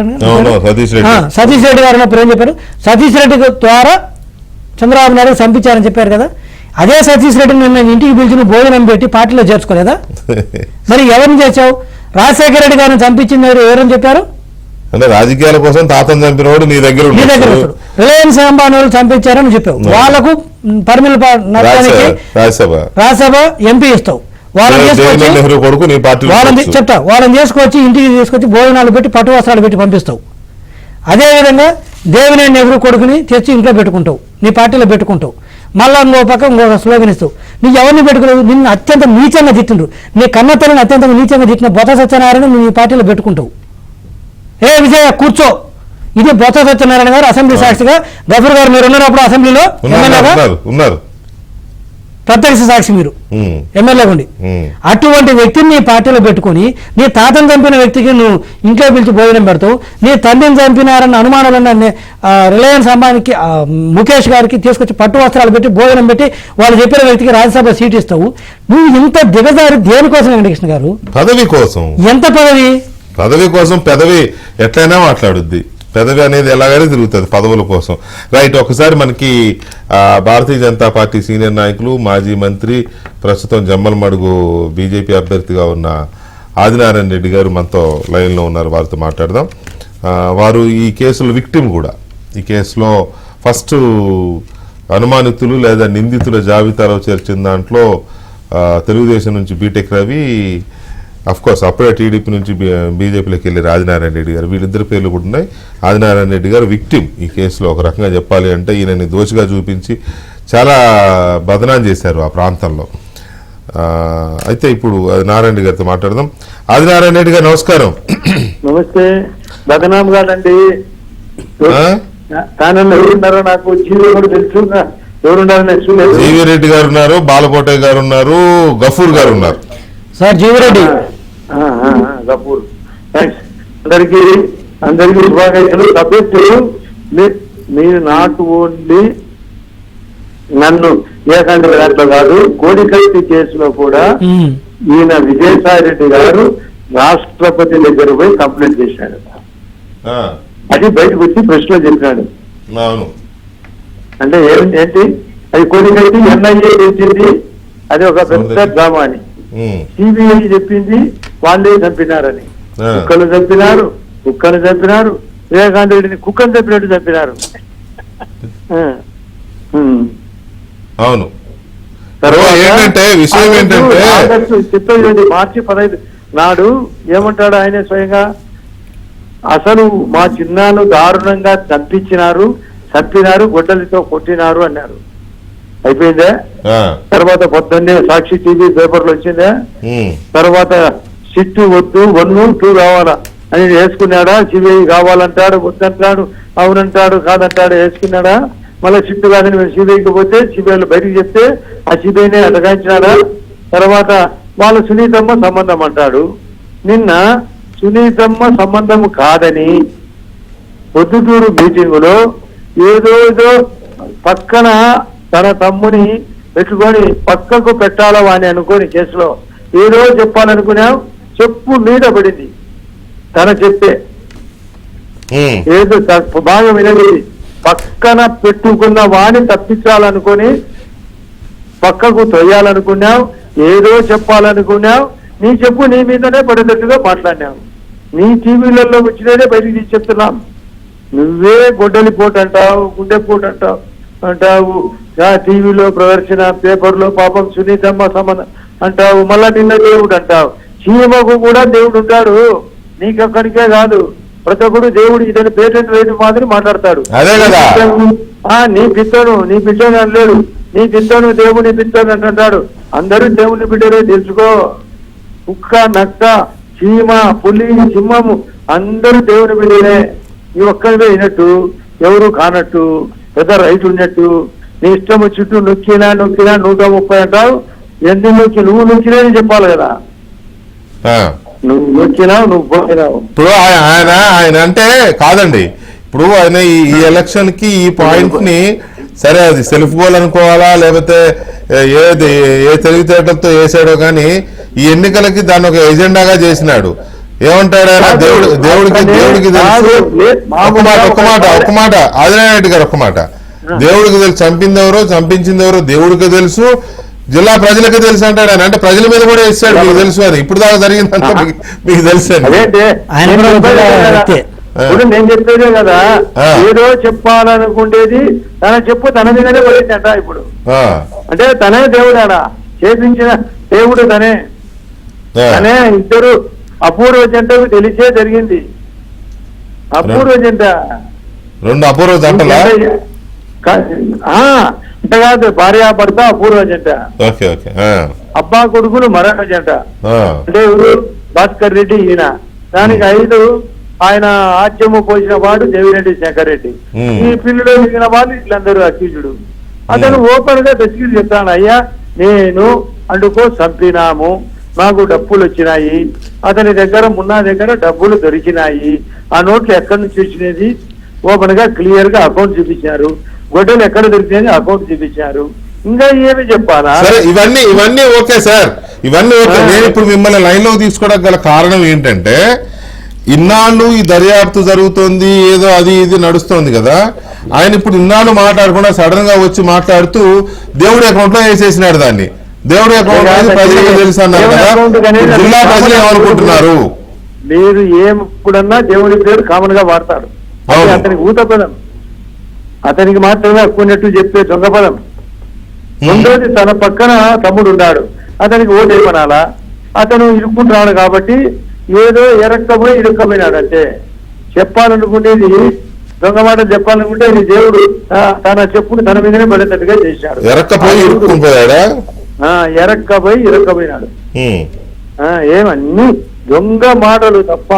సతీష్ రెడ్డి గారు ఉన్నప్పుడు ఏం చెప్పారు, సతీష్ రెడ్డి ద్వారా చంద్రబాబు నాయుడు చంపించారని చెప్పారు కదా. అదే సతీష్ రెడ్డిని నిన్న ఇంటికి పిలిచి భోజనం పెట్టి పార్టీలో చేర్చుకోలేదా? మరి ఎవరిని చేర్చావు? రాజశేఖర రెడ్డి గారిని చంపించింది ఎవరని చెప్పారు? అంటే రాజకీయాల కోసం తాతను చంపినవాడు నీ దగ్గర రిలయన్స్ అంబానీ చంపించారని చెప్పావు. వాళ్ళకు పరిమిళ రాజ్యసభ ఎంపీ ఇస్తావు, వాళ్ళని చెప్తా, వాళ్ళని చేసుకొచ్చి ఇంటికి తీసుకొచ్చి భోజనాలు పెట్టి పట్టు వస్త్రాలు పెట్టి పంపిస్తావు. అదేవిధంగా దేవినేని నెహ్రూ కొడుకుని తెచ్చి ఇంట్లో పెట్టుకుంటావు, నీ పార్టీలో పెట్టుకుంటావు. మళ్ళా ఇంకో పక్క ఇంకొక స్లోగన్ ఇస్తావు. నీకు ఎవరిని పెట్టుకోలేదు, నిన్ను అత్యంత నీచంగా తిట్టిండ్రు, నీ కన్న తల్లిని అత్యంత నీచంగా తిట్టిన బొత్స సత్యనారాయణ నువ్వు ఈ పార్టీలో పెట్టుకుంటావు. ఏ విజయ కూర్చో, ఇది బొత్స సత్యనారాయణ గారు అసెంబ్లీ సాక్షిగా, గఫూర్ గారు మీరు ఉన్నప్పుడు అసెంబ్లీలో ఎమ్మెల్యేగా ప్రత్యక్ష సాక్షి, మీరు ఎమ్మెల్యేగా ఉండి అటువంటి వ్యక్తిని నీ పార్టీలో పెట్టుకుని నీ తాతను చంపిన వ్యక్తికి నువ్వు ఇంట్లో పిలిచి భోజనం పెడతావు. నీ తండ్రిని చంపినారన్న అనుమానాలన్న రిలయన్స్ అంబానీకి ముఖేష్ గారికి తీసుకొచ్చి పట్టు వస్త్రాలు పెట్టి భోజనం పెట్టి వాళ్ళు చెప్పిన వ్యక్తికి రాజ్యసభ సీట్ ఇస్తావు. నువ్వు ఇంత దిగజారి దేనికోసం వెంకటకృష్ణ గారు? పదవి కోసం. ఎంత పదవి కోసం పెదవి ఎట్లయినా మాట్లాడుద్ది. పెదవి అనేది ఎలాగైనా తిరుగుతుంది పదవుల కోసం. రైట్, ఒకసారి మనకి భారతీయ జనతా పార్టీ సీనియర్ నాయకులు, మాజీ మంత్రి, ప్రస్తుతం జమ్మలమడుగు బీజేపీ అభ్యర్థిగా ఉన్న ఆదినారాయణ రెడ్డి గారు మనతో లైన్లో ఉన్నారు, వారితో మాట్లాడదాం. వారు ఈ కేసులో విక్టిమ్ కూడా. ఈ కేసులో ఫస్ట్ అనుమానితులు లేదా నిందితుల జాబితాలో చేర్చిన దాంట్లో తెలుగుదేశం నుంచి బీటెక్ రవి, కోర్స్ అప్పుడే టీడీపీ నుంచి బీజేపీలోకి వెళ్ళి ఆదినారాయణ రెడ్డి గారు, వీళ్ళిద్దరు పేర్లు కూడా ఉన్నాయి. ఆదినారాయణ రెడ్డి గారు విక్టిమ్ ఈ కేసులో. ఒక రకంగా చెప్పాలి అంటే ఈయనని దోషిగా చూపించి చాలా బదనాం చేశారు ఆ ప్రాంతంలో. అయితే ఇప్పుడు నారాయణ రెడ్డి గారితో మాట్లాడదాం. ఆదినారాయణ రెడ్డి గారు నమస్కారం. నమస్తే. బదనాం కాదండి, ఎవరున్నారో నాకు జీవి కూడా తెలుసు. ఎవరున్నారో జీవి రెడ్డి గారు ఉన్నారు, బాలకోటయ్య గారు ఉన్నారు, గఫూర్ గారు ఉన్నారు. సార్ జీవిరెడ్డి గఫూర్, అందరికీ శుభాకాంక్షలు. సభ్యులు మీరు నాటు ఓన్లీ నన్ను ఏకాంత దాంట్లో కాదు, కోడికత్తి కేసులో కూడా ఈయన విజయసాయి రెడ్డి గారు రాష్ట్రపతి దగ్గర పోయి కంప్లైంట్ చేశాడు. అది బయటకు వచ్చి ప్రశ్నలో చెప్పినాడు. అంటే ఏంటి అది కోడికత్తి ఎన్ఐఏ చేసింది, అది ఒక పెద్ద డ్రామా అని. సిబిఐ చెప్పింది వాళ్ళే చంపినారని. కుక్కలు చంపినారు, వివేకానంద రెడ్డిని కుక్కను చంపినట్టు చంపినారు. అవును. చెప్పేది మార్చి 15 నాడు ఏమంటాడు ఆయన స్వయంగా, అసలు మా చిన్నాను దారుణంగా చంపినారు, గొడ్డలితో కొట్టినారు అన్నారు. అయిపోయిందే. తర్వాత పొద్దున్నే సాక్షి టీవీ పేపర్లు వచ్చిందే. తర్వాత సిట్టు వద్దు 1, 2 కావాలా అని వేసుకున్నాడా? సిబిఐ కావాలంటాడు, వద్దంటాడు, అవునంటాడు, కాదంటాడు, వేసుకున్నాడా? మళ్ళీ సిట్టు కాదని సిబిఐకి పోతే సిబిఐలో బయటకు చెప్తే ఆ సిబిఐనే అటకాయించినాడా? తర్వాత వాళ్ళ సునీతమ్మ సంబంధం అంటాడు. నిన్న సునీతమ్మ సంబంధం కాదని పొద్దుటూరు మీటింగులో ఏదో పక్కన తన తమ్ముని పెట్టుకొని పక్కకు పెట్టాలా అని అనుకోని కేసులో ఏదో చెప్పాలనుకున్నాం, చెప్పు మీద పడింది. తన చెప్పే ఏదో బాగా వినది, పక్కన పెట్టుకున్న వాణ్ణి తప్పించాలనుకొని పక్కకు తొయ్యాలనుకున్నావు, ఏదో చెప్పాలనుకున్నావు. నీ చెప్పు నీ మీదనే పడేటట్టుగా మాట్లాడినావు. నీ టీవీలలో వచ్చినదే బయటికి చెప్తున్నాం. నువ్వే గొడ్డలిపోటు అంటావు, గుండెపోటు అంటావు, టీవీలో ప్రదర్శన, పేపర్లో పాపం సునీతమ్మ సంబంధం అంటావు, మళ్ళా నిన్న దేవుడు అంటావు. చీమకు కూడా దేవుడు ఉంటాడు, నీకక్కడికే కాదు, ప్రతి ఒక్కడు దేవుడు ఇతని పేటెంట్ రేటు మాదిరి మాట్లాడతాడు. నీ పిత్తను లేడు, నీ పిత్తను దేవుని పిత్తను అంటాడు. అందరూ దేవుని బిడ్డరే తెలుసుకో. కుక్క, నక్క, చీమ, పులి, సింహము అందరూ దేవుని బిడ్డలే. నీ ఒక్కరివే అయినట్టు ఎవరు కానట్టు పెద్ద రైతు ఉన్నట్టు నీ ఇష్టం చుట్టూ నొక్కినా 130 అంటావు. ఎందుకు నువ్వు నొక్కినా చెప్పాలి కదా. నువ్వు నొక్కినావు, నువ్వు పోయినావు. ఇప్పుడు ఆయన అంటే కాదండి, ఇప్పుడు ఆయన ఈ ఎలక్షన్ కి ఈ పాయింట్ ని సరే అది సెల్ఫ్ గోల్ అనుకోవాలా లేకపోతే ఏ తెలివితేటలతో వేసాడో కానీ ఈ ఎన్నికలకి దాన్ని ఒక ఎజెండాగా చేసినాడు. ఏమంటాడు ఆయన? దేవుడికి తెలుసు. ఒక్క మాట ఆదినారాయణ గారు ఒక్క మాట. దేవుడికి తెలుసు, చంపించింది ఎవరో దేవుడికి తెలుసు, జిల్లా ప్రజలకి తెలుసు అంటాడు ఆయన. అంటే ప్రజల మీద కూడా వేస్తాడు, మీకు తెలుసు అని. ఇప్పుడు దాకా జరిగిందంటే మీకు తెలుసు అండి. ఇప్పుడు నేను చెప్పేదే కదా, ఏదో చెప్పాలనుకుంటేది తన మీదనే పడిందంట. ఇప్పుడు అంటే తనే దేవుడాడా, చేపించిన దేవుడు తనే. ఇద్దరు అపూర్వ జంటకు తెలిసే జరిగింది. అపూర్వ జంట, 2 అపూర్వ జంటలా? అంటే కాదు, భార్యాభర్త అపూర్వ జంట, అబ్బా కొడుకులు మరొక జంట. అంటే ఎవరు? భాస్కర్ రెడ్డి ఈయన. దానికి 5 ఆయన ఆజ్యము పోసిన వాడు దేవిరెడ్డి శంకర్ రెడ్డి. ఈ పిల్లలు దిగిన వాళ్ళు ఇట్లందరూ అక్యూజుడు. అతను ఓపెన్ గా తెచ్చి చెప్తాను, అయ్యా నేను అందుకో చంపినాము, నాకు డబ్బులు వచ్చినాయి, అతని దగ్గర మున్నా దగ్గర డబ్బులు దొరికినాయి, ఆ నోట్లు ఎక్కడి నుంచి వచ్చినది ఓపెన్ గా క్లియర్ గా అకౌంట్ చూపించారు, గొడ్డలు ఎక్కడ దొరికినది అకౌంట్ చూపించారు. ఇంకా ఏమి చెప్పాలా? ఇవన్నీ ఓకే సార్, ఇవన్నీ ఓకే. నేను ఇప్పుడు మిమ్మల్ని లైన్ లో తీసుకోవడానికి గల కారణం ఏంటంటే, ఇన్నాళ్ళు ఈ దర్యాప్తు జరుగుతోంది, ఏదో అది ఇది నడుస్తోంది కదా, ఆయన ఇప్పుడు ఇన్నాళ్ళు మాట్లాడకుండా సడన్ గా వచ్చి మాట్లాడుతూ దేవుడి అకౌంట్ లో వేసేసినాడు దాన్ని. దేవుడి అకౌంట్ ప్రజలకు తెలుసు అన్నారు కదా, జిల్లా ప్రజలు ఏమనుకుంటున్నారు? మీరు ఎప్పుడన్నా దేవుడి పేరు కామన్ గా వాడతారు, అతనికి ఊత పదం, అతనికి మాత్రమే హక్కున్నట్టు చెప్పే దొంగ పదం. రెండోది, తన పక్కన తమ్ముడు ఉన్నాడు, అతనికి ఓటు వేయమనాలా? అతను ఇరుక్కుంటున్నాడు కాబట్టి ఏదో ఎరక్కపోయి ఇరుక్కపోయినాడు. అంటే చెప్పాలనుకునేది దొంగ మాట చెప్పాలనుకుంటే ఇది దేవుడు తన చెప్పుని తన మీదనే పడేటట్టుగా చేశాడు. ఎరక్కపోయి ఇరుక్కపోయినాడు. ఏమన్నీ దొంగ మాటలు తప్ప.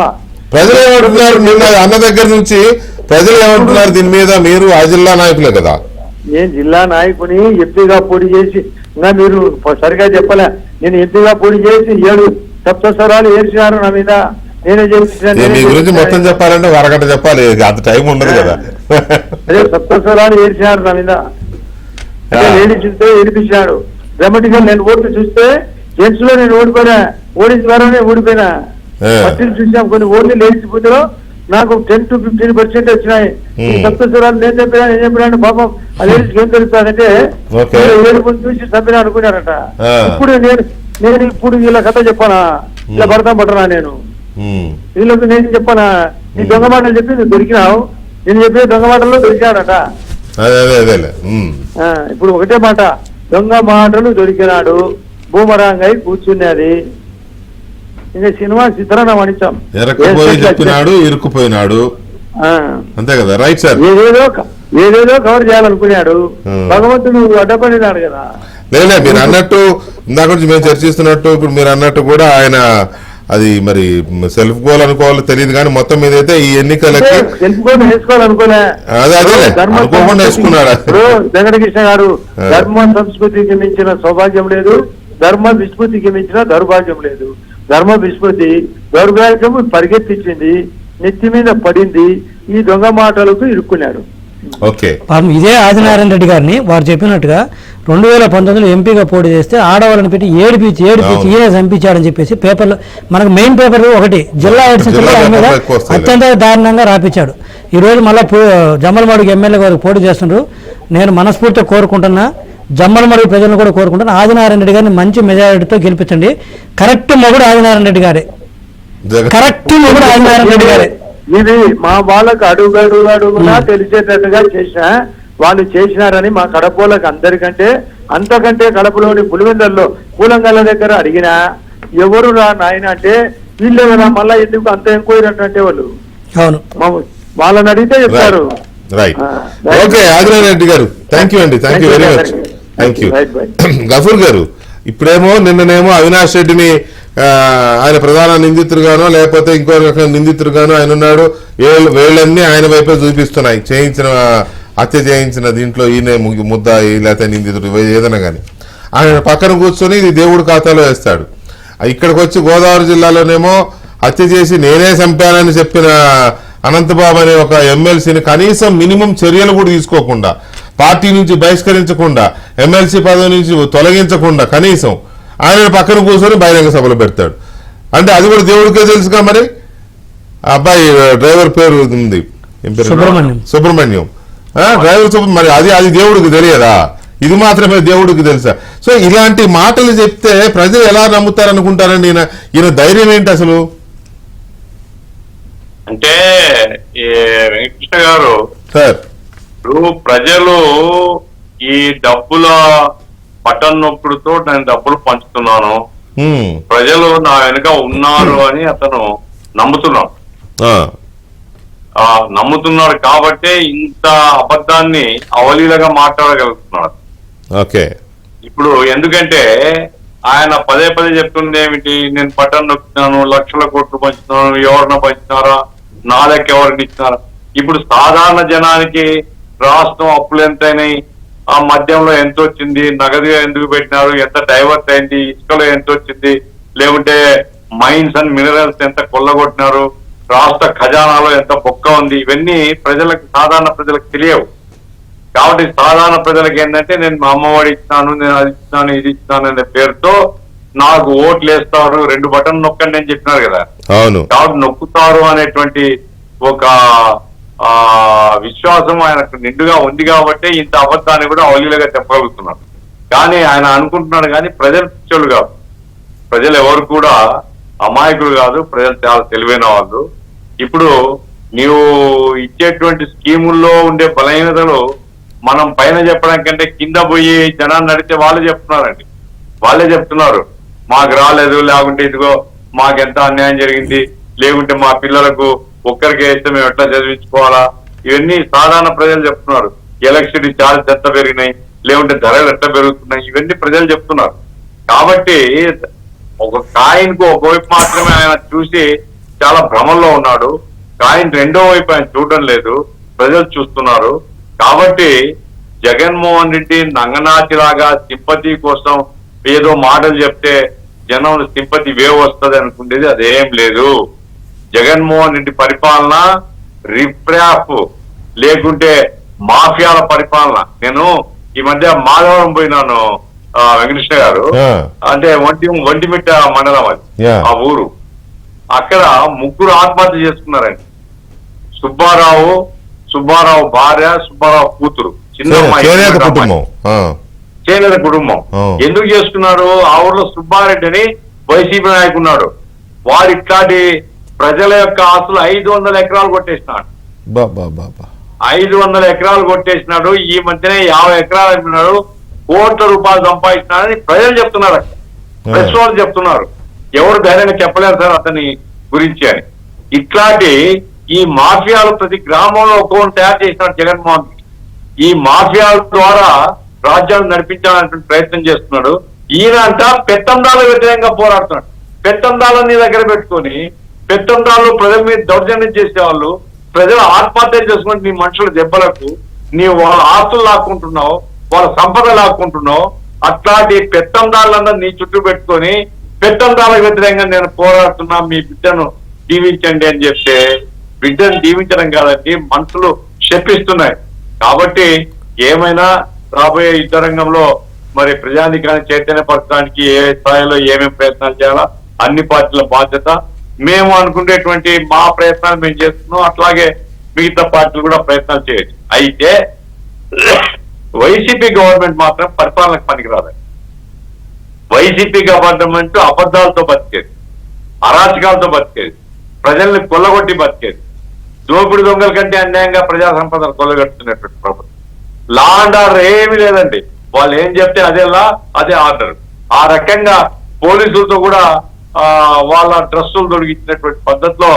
ప్రజలు ఏమంటున్నారు? నిన్న అన్న దగ్గర నుంచి ప్రజలు ఏమంటున్నారు దీని మీద? మీరు ఆ జిల్లా నాయకులే కదా. నేను జిల్లా నాయకుని ఎంపీగా పోటీ చేసి, ఇంకా మీరు సరిగా చెప్పలే, నేను ఎంపీగా పోటీ చేసి 7 సప్తస్వరాలు ఏడ్చినారు నా మీద. నేనే చేపించాను. మీ గురించి మొత్తం చెప్పాలంటే అరగంట చెప్పాలి, అంత టైం ఉండదు కదా. అదే సప్తస్వరాలు ఏడ్చినారు నా మీద. లేడీ చూస్తే ఏడిపించినాడు. డ్రామాటికల్ నేను ఓట్లు చూస్తే జెంట్స్ లో నేను ఓడిపోయినా. పట్టిలు చూసాం, కొన్ని ఓట్లు లేడీస్ బూత్లో నాకు 10 to 15% వచ్చినాయి. సప్తస్వరాలు నేను చెప్పినాను పాపం ఆ లేడీస్ ఏం తెలుస్తానంటే 7 చూసి చంపినా అనుకున్నారట. ఇప్పుడు నేను ఇప్పుడు వీళ్ళ కథ చెప్పానా? ఇలా పడతానా నేను? వీళ్ళకి నేను చెప్పానా? నీ దొంగ మాటలు చెప్పి నువ్వు దొరికినావు, నేను చెప్పే దొంగ మాటల్లో దొరికినాడట. ఇప్పుడు ఒకటే మాట, దొంగ మాటలు దొరికినాడు, బూమరాంగ్ అయి కూర్చున్నది. ఇంకా సినిమా చిత్రాన్ని వణించాం. చెప్పినాడు, ఇరుక్కుపోయినాడు, అంతే కదా. Right sir. ఏదేదో కవర్ చేయాలనుకున్నాడు, భగవంతుడు అడ్డపడినాడు కదా. లేదా మీరు అన్నట్టు ఇందాక నుంచి మేము చర్చిస్తున్నట్టు ఇప్పుడు మీరు అన్నట్టు కూడా ఆయన అది మరి సెల్ఫ్ గోల్ అనుకోవాలో తెలియదు కానీ మొత్తం మీద అయితే ఈ ఎన్నికలకి సెల్ఫ్ గోల్ వేసుకోవాలనుకోలే, అనుకోకుండా వేసుకున్నాడు. ఇప్పుడు వెంకటకృష్ణ గారు, ధర్మ సంస్కృతికి మించిన సౌభాగ్యం లేదు, ధర్మ విస్మృతికి మించిన దౌర్భాగ్యం లేదు. ధర్మ విస్మృతి దౌర్భాగ్యం పరిగెత్తించింది, నెత్తి మీద పడింది, ఈ దొంగ మాటలకు ఇరుక్కున్నాడు. ఇదే ఆదినారాయణ రెడ్డి గారిని వారు చెప్పినట్టుగా 2019లో ఎంపీగా పోటీ చేస్తే ఆడవాళ్ళని పెట్టి ఏడిపించి ఈయన చంపించాడని చెప్పేసి పేపర్లో మనకు మెయిన్ పేపర్ ఒకటి జిల్లా హెడ్ సెక్రటరీ మీద అత్యంత దారుణంగా రాపించాడు. ఈ రోజు మళ్ళీ జమ్మలమడుగు ఎమ్మెల్యే గారు పోటీ చేస్తున్నారు. నేను మనస్ఫూర్తిగా కోరుకుంటున్నా, జమ్మలమడుగు ప్రజలను కూడా కోరుకుంటున్నా, ఆదినారాయణ రెడ్డి గారిని మంచి మెజారిటీతో గెలిపించండి. కరెక్ట్ మొగుడు ఆదినారాయణ రెడ్డి గారే, కరెక్ట్ మొగుడు ఆదినారాయణ రెడ్డి గారే. ఇది మా వాళ్ళకు అడుగునా తెలిసేటట్టుగా చేసిన వాళ్ళు చేసినారని మా కడపలోకి అందరికంటే అంతకంటే కడపలోని పులివెందల్లో పూలంగల్ల దగ్గర అడిగినా ఎవరు రా నాయన అంటే వీళ్ళే కదా, మళ్ళా ఎందుకు అంత ఎంక్వైరీ అంటే వాళ్ళు వాళ్ళని అడిగితే చెప్తారు. Okay Adinarayana Reddy garu, thank you అండి, thank you very much, thank you. Gafoor garu, ఇప్పుడేమో నిన్ననేమో అవినాష్ రెడ్డిని ఆయన ప్రధాన నిందితుడుగానో లేకపోతే ఇంకో రకం నిందితుడుగానో ఆయన ఉన్నాడు, వేళ్ళన్నీ ఆయన వైపే చూపిస్తున్నాయి. హత్య చేయించిన దీంట్లో ఈయన ముద్దాయి లేకపోతే నిందితుడు ఏదైనా కానీ ఆయన పక్కన కూర్చొని ఇది దేవుడి ఖాతాలో వేస్తాడు. ఇక్కడికి వచ్చి గోదావరి జిల్లాలోనేమో హత్య చేసి నేనే చంపానని చెప్పిన అనంతబాబు అనే ఒక ఎమ్మెల్సీని కనీసం మినిమం చర్యలు కూడా తీసుకోకుండా, పార్టీ నుంచి బహిష్కరించకుండా, ఎమ్మెల్సీ పదవి నుంచి తొలగించకుండా కనీసం ఆయన పక్కన కూర్చొని బహిరంగ సభలు పెడతాడు. అంటే అది కూడా దేవుడికే తెలుసుగా. మరి అబ్బాయి డ్రైవర్ పేరు ఉంది సుబ్రహ్మణ్యం, డ్రైవర్ మరి అది దేవుడికి తెలియదా? ఇది మాత్రమే దేవుడికి తెలుసా? సో ఇలాంటి మాటలు చెప్తే ప్రజలు ఎలా నమ్ముతారనుకుంటారండి? ఈయన ధైర్యం ఏంటి అసలు? అంటే వెంకటకృష్ణ గారు సార్, ఇప్పుడు ప్రజలు ఈ డబ్బుల బటన్ నొక్కుడుతో నేను డబ్బులు పంచుతున్నాను, ప్రజలు నా వెనుక ఉన్నారు అని అతను నమ్ముతున్నాడు. నమ్ముతున్నాడు కాబట్టే ఇంత అబద్ధాన్ని అవలీలగా మాట్లాడగలుగుతున్నాడు. ఓకే, ఇప్పుడు ఎందుకంటే ఆయన పదే పదే చెప్తుంది ఏమిటి, నేను బటన్ నొక్కుతున్నాను, లక్షల కోట్లు పంచుతున్నాను, ఎవరిన పంచుతున్నారా, నా లెక్క ఎవరిని ఇచ్చినారా? ఇప్పుడు సాధారణ జనానికి రాష్ట్రం అప్పులు ఎంతైనాయి, ఆ మద్యంలో ఎంత వచ్చింది, నగదు ఎందుకు పెట్టినారు, ఎంత డైవర్ట్ అయింది, ఇసుకలో ఎంత వచ్చింది, లేకుంటే మైన్స్ అండ్ మినరల్స్ ఎంత కొల్లగొట్టినారు, రాష్ట్ర ఖజానాలో ఎంత బొక్క ఉంది, ఇవన్నీ ప్రజలకు సాధారణ ప్రజలకు తెలియవు. కాబట్టి సాధారణ ప్రజలకు ఏంటంటే నేను మా అమ్మఒడి ఇస్తాను, నేను అది ఇస్తాను, ఇది ఇస్తాను అనే పేరుతో నాకు ఓట్లు వేస్తారు, 2 బటన్ నొక్కండి అని చెప్పినారు కదా. అవును, కాబట్టి నొక్కుతారు అనేటువంటి ఒక విశ్వాసం ఆయనకు నిండుగా ఉంది కాబట్టి ఇంత అబద్ధాన్ని కూడా అవలీలగా చెప్పగలుగుతున్నారు. కానీ ఆయన అనుకుంటున్నాడు కానీ ప్రజలు పిచ్చోళ్ళు కాదు, ప్రజలు ఎవరు కూడా అమాయకులు కాదు, ప్రజలు చాలా తెలివైన వాళ్ళు. ఇప్పుడు నీవు ఇచ్చేటువంటి స్కీముల్లో ఉండే బలహీనతలు మనం పైన చెప్పడం కంటే కింద పోయి జనాన్ని నడితే వాళ్ళు చెప్తున్నారండి. వాళ్ళే చెప్తున్నారు మాకు రాలేదు, లేకుంటే ఇదిగో మాకెంత అన్యాయం జరిగింది, లేకుంటే మా పిల్లలకు ఒక్కరికి వేస్తే మేము ఎట్లా చదివించుకోవాలా, ఇవన్నీ సాధారణ ప్రజలు చెప్తున్నారు. ఎలక్ట్రిసిటీ ఛార్జ్ ఎంత పెరిగినాయి, లేకుంటే ధరలు ఎట్లా పెరుగుతున్నాయి, ఇవన్నీ ప్రజలు చెప్తున్నారు. కాబట్టి ఒక కాయిన్ కు ఒకవైపు మాత్రమే ఆయన చూసి చాలా భ్రమంలో ఉన్నాడు. కాయిన్ రెండో వైపు ఆయన చూడడం లేదు, ప్రజలు చూస్తున్నారు. కాబట్టి జగన్మోహన్ రెడ్డి నంగనాచిలాగా సింపతి కోసం ఏదో మాటలు చెప్తే జనం సింపతి వేవ్ వస్తుంది అనుకునేది అదేం లేదు. జగన్మోహన్ రెడ్డి పరిపాలన రిఫ్రాఫ్ లేకుంటే మాఫియాల పరిపాలన. నేను ఈ మధ్య మాధవరం పోయినాను వెంకటకృష్ణ గారు, అంటే ఒంటిమిట్ట మండలం అది ఆ ఊరు. అక్కడ 3 ఆత్మహత్య చేసుకున్నారండి. సుబ్బారావు భార్య, సుబ్బారావు కూతురు, చేనేత కుటుంబం. ఎందుకు చేసుకున్నారు? ఆ ఊర్లో సుబ్బారెడ్డి అని వైసీపీ నాయకున్నాడు. వాడు ఇట్లాంటి ప్రజల యొక్క ఆస్తులు 500 ఎకరాలు కొట్టేసినాడు. 500 ఎకరాలు కొట్టేసినాడు. ఈ మధ్యనే 50 ఎకరాలు అమ్మినాడు, కోట్ల రూపాయలు సంపాదించినాడని ప్రజలు చెప్తున్నారు. అక్కడ ప్రెస్ వాళ్ళు చెప్తున్నారు. ఎవరు ధైర్యంగా చెప్పలేరు సార్ అతని గురించి అని. ఇట్లాంటి ఈ మాఫియాలు ప్రతి గ్రామంలో ఒక్కొక్కరు తయారు చేసినాడు జగన్మోహన్ రెడ్డి. ఈ మాఫియాల ద్వారా రాజ్యాన్ని నడిపించాలనే ప్రయత్నం చేస్తున్నాడు. ఈయన అంట పెత్తందాల వ్యతిరేకంగా పోరాడుతున్నాడు. పెత్తందాలని దగ్గర పెట్టుకొని పెత్తందాలు ప్రజల మీద దౌర్జన్యం చేసేవాళ్ళు, ప్రజలు ఆత్మహత్య చేసుకుని నీ మనుషుల దెబ్బలకు నీవు వాళ్ళ ఆస్తులు లాక్కుంటున్నావు, వాళ్ళ సంపద లాక్కుంటున్నావు. అట్లాంటి పెత్తందాలందరూ నీ చుట్టూ పెట్టుకొని పెత్తందాలకు వ్యతిరేకంగా నేను పోరాడుతున్నా, మీ బిడ్డను దీవించండి అని చెప్తే బిడ్డను దీవించడం కాదండి, మనుషులు శపిస్తున్నాయి. కాబట్టి ఏమైనా రాబోయే యుద్ధ రంగంలో మరి ప్రజానికాన్ని చైతన్యపరచడానికి ఏ స్థాయిలో ఏమేమి ప్రయత్నాలు చేయాలా అన్ని పార్టీల బాధ్యత. మేము అనుకునేటువంటి మా ప్రయత్నాలు మేము చేస్తున్నాం, అట్లాగే మిగతా పార్టీలు కూడా ప్రయత్నాలు చేయొచ్చు. అయితే వైసీపీ గవర్నమెంట్ మాత్రం పరిపాలనకు పనికిరాదు. వైసీపీ గవర్నమెంట్ అబద్ధాలతో బతికేది, అరాచకాలతో బతికేది, ప్రజల్ని కొల్లగొట్టి బతికేది, దోపిడి దొంగల కంటే అన్యాయంగా ప్రజా సంపదను కొల్లగొట్టుతున్నటువంటి ప్రభుత్వం. లా అండ్ ఆర్డర్ ఏమీ లేదండి. వాళ్ళు ఏం చెప్తే అదే లా, అదే ఆర్డర్. ఆ రకంగా పోలీసులతో కూడా వాళ్ళ డ్రస్సులు తొలగించినటువంటి పద్ధతిలో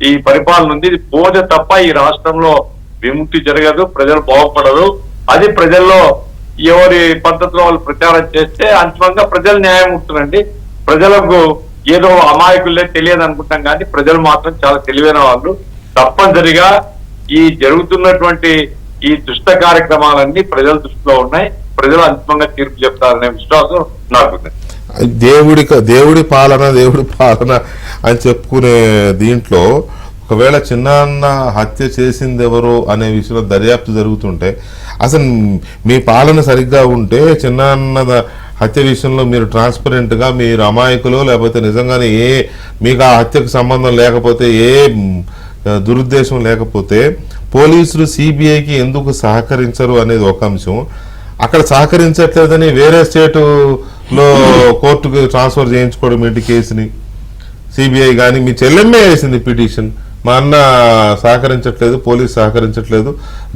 ఈ పరిపాలన ఉంది. ఇది పోతే తప్ప ఈ రాష్ట్రంలో విముక్తి జరగదు, ప్రజలు బాగుపడరు. అది ప్రజల్లో ఎవరి పద్ధతిలో వాళ్ళు ప్రచారం చేస్తే అంతిమంగా ప్రజలు న్యాయమూర్తులండి. ప్రజలకు ఏదో అమాయకులే తెలియదు అనుకుంటాం కానీ ప్రజలు మాత్రం చాలా తెలివైన వాళ్ళు. తప్పనిసరిగా ఈ జరుగుతున్నటువంటి ఈ దుష్ట కార్యక్రమాలన్నీ ప్రజల దృష్టిలో ఉన్నాయి. ప్రజలు అంతిమంగా తీర్పు చెప్తారనే విశ్వాసం నాకుంది. దేవుడి పాలన అని చెప్పుకునే దీంట్లో ఒకవేళ చిన్నాన్న హత్య చేసింది ఎవరో అనే విషయంలో దర్యాప్తు జరుగుతుంటే, అసలు మీ పాలన సరిగ్గా ఉంటే చిన్నాన్న హత్య విషయంలో మీరు ట్రాన్స్పరెంట్గా మీరు అమాయకులు లేకపోతే నిజంగానే మీకు ఆ హత్యకు సంబంధం లేకపోతే దురుద్దేశం లేకపోతే పోలీసులు సిబిఐకి ఎందుకు సహకరించరు అనేది ఒక అంశం. అక్కడ సహకరించట్లేదని వేరే స్టేటులో కోర్టుకు ట్రాన్స్ఫర్ చేయించుకోవడం ఏంటి కేసుని? సిబిఐ కానీ మీ చెల్లెమ్మే వేసింది పిటిషన్, మా అన్న సహకరించట్లేదు, పోలీసు సహకరించట్లేదు,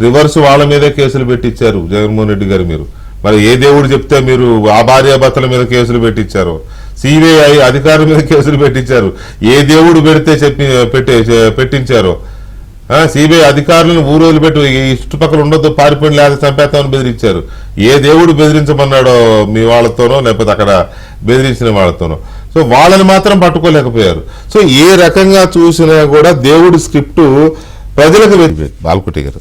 రివర్స్ వాళ్ళ మీదే కేసులు పెట్టించారు జగన్మోహన్ రెడ్డి గారు. మీరు మరి ఏ దేవుడు చెప్తే మీరు ఆ భార్యాభర్తల మీద కేసులు పెట్టించారు, సిబిఐ అధికారుల మీద కేసులు పెట్టించారు, ఏ దేవుడు పెడితే పెట్టించారో, సిబిఐ అధికారులను ఊరోజులు పెట్టి ఈ చుట్టుపక్కల ఉండొద్దు, పారిపోయిన లేదా చంపేస్తామని బెదిరించారు. ఏ దేవుడు బెదిరించమన్నాడో మీ వాళ్ళతోనో లేకపోతే అక్కడ బెదిరించిన వాళ్ళతోనో. సో వాళ్ళని మాత్రం పట్టుకోలేకపోయారు. సో ఏ రకంగా చూసినా కూడా దేవుడి స్క్రిప్టు ప్రజలకు బాల్కుటి గారు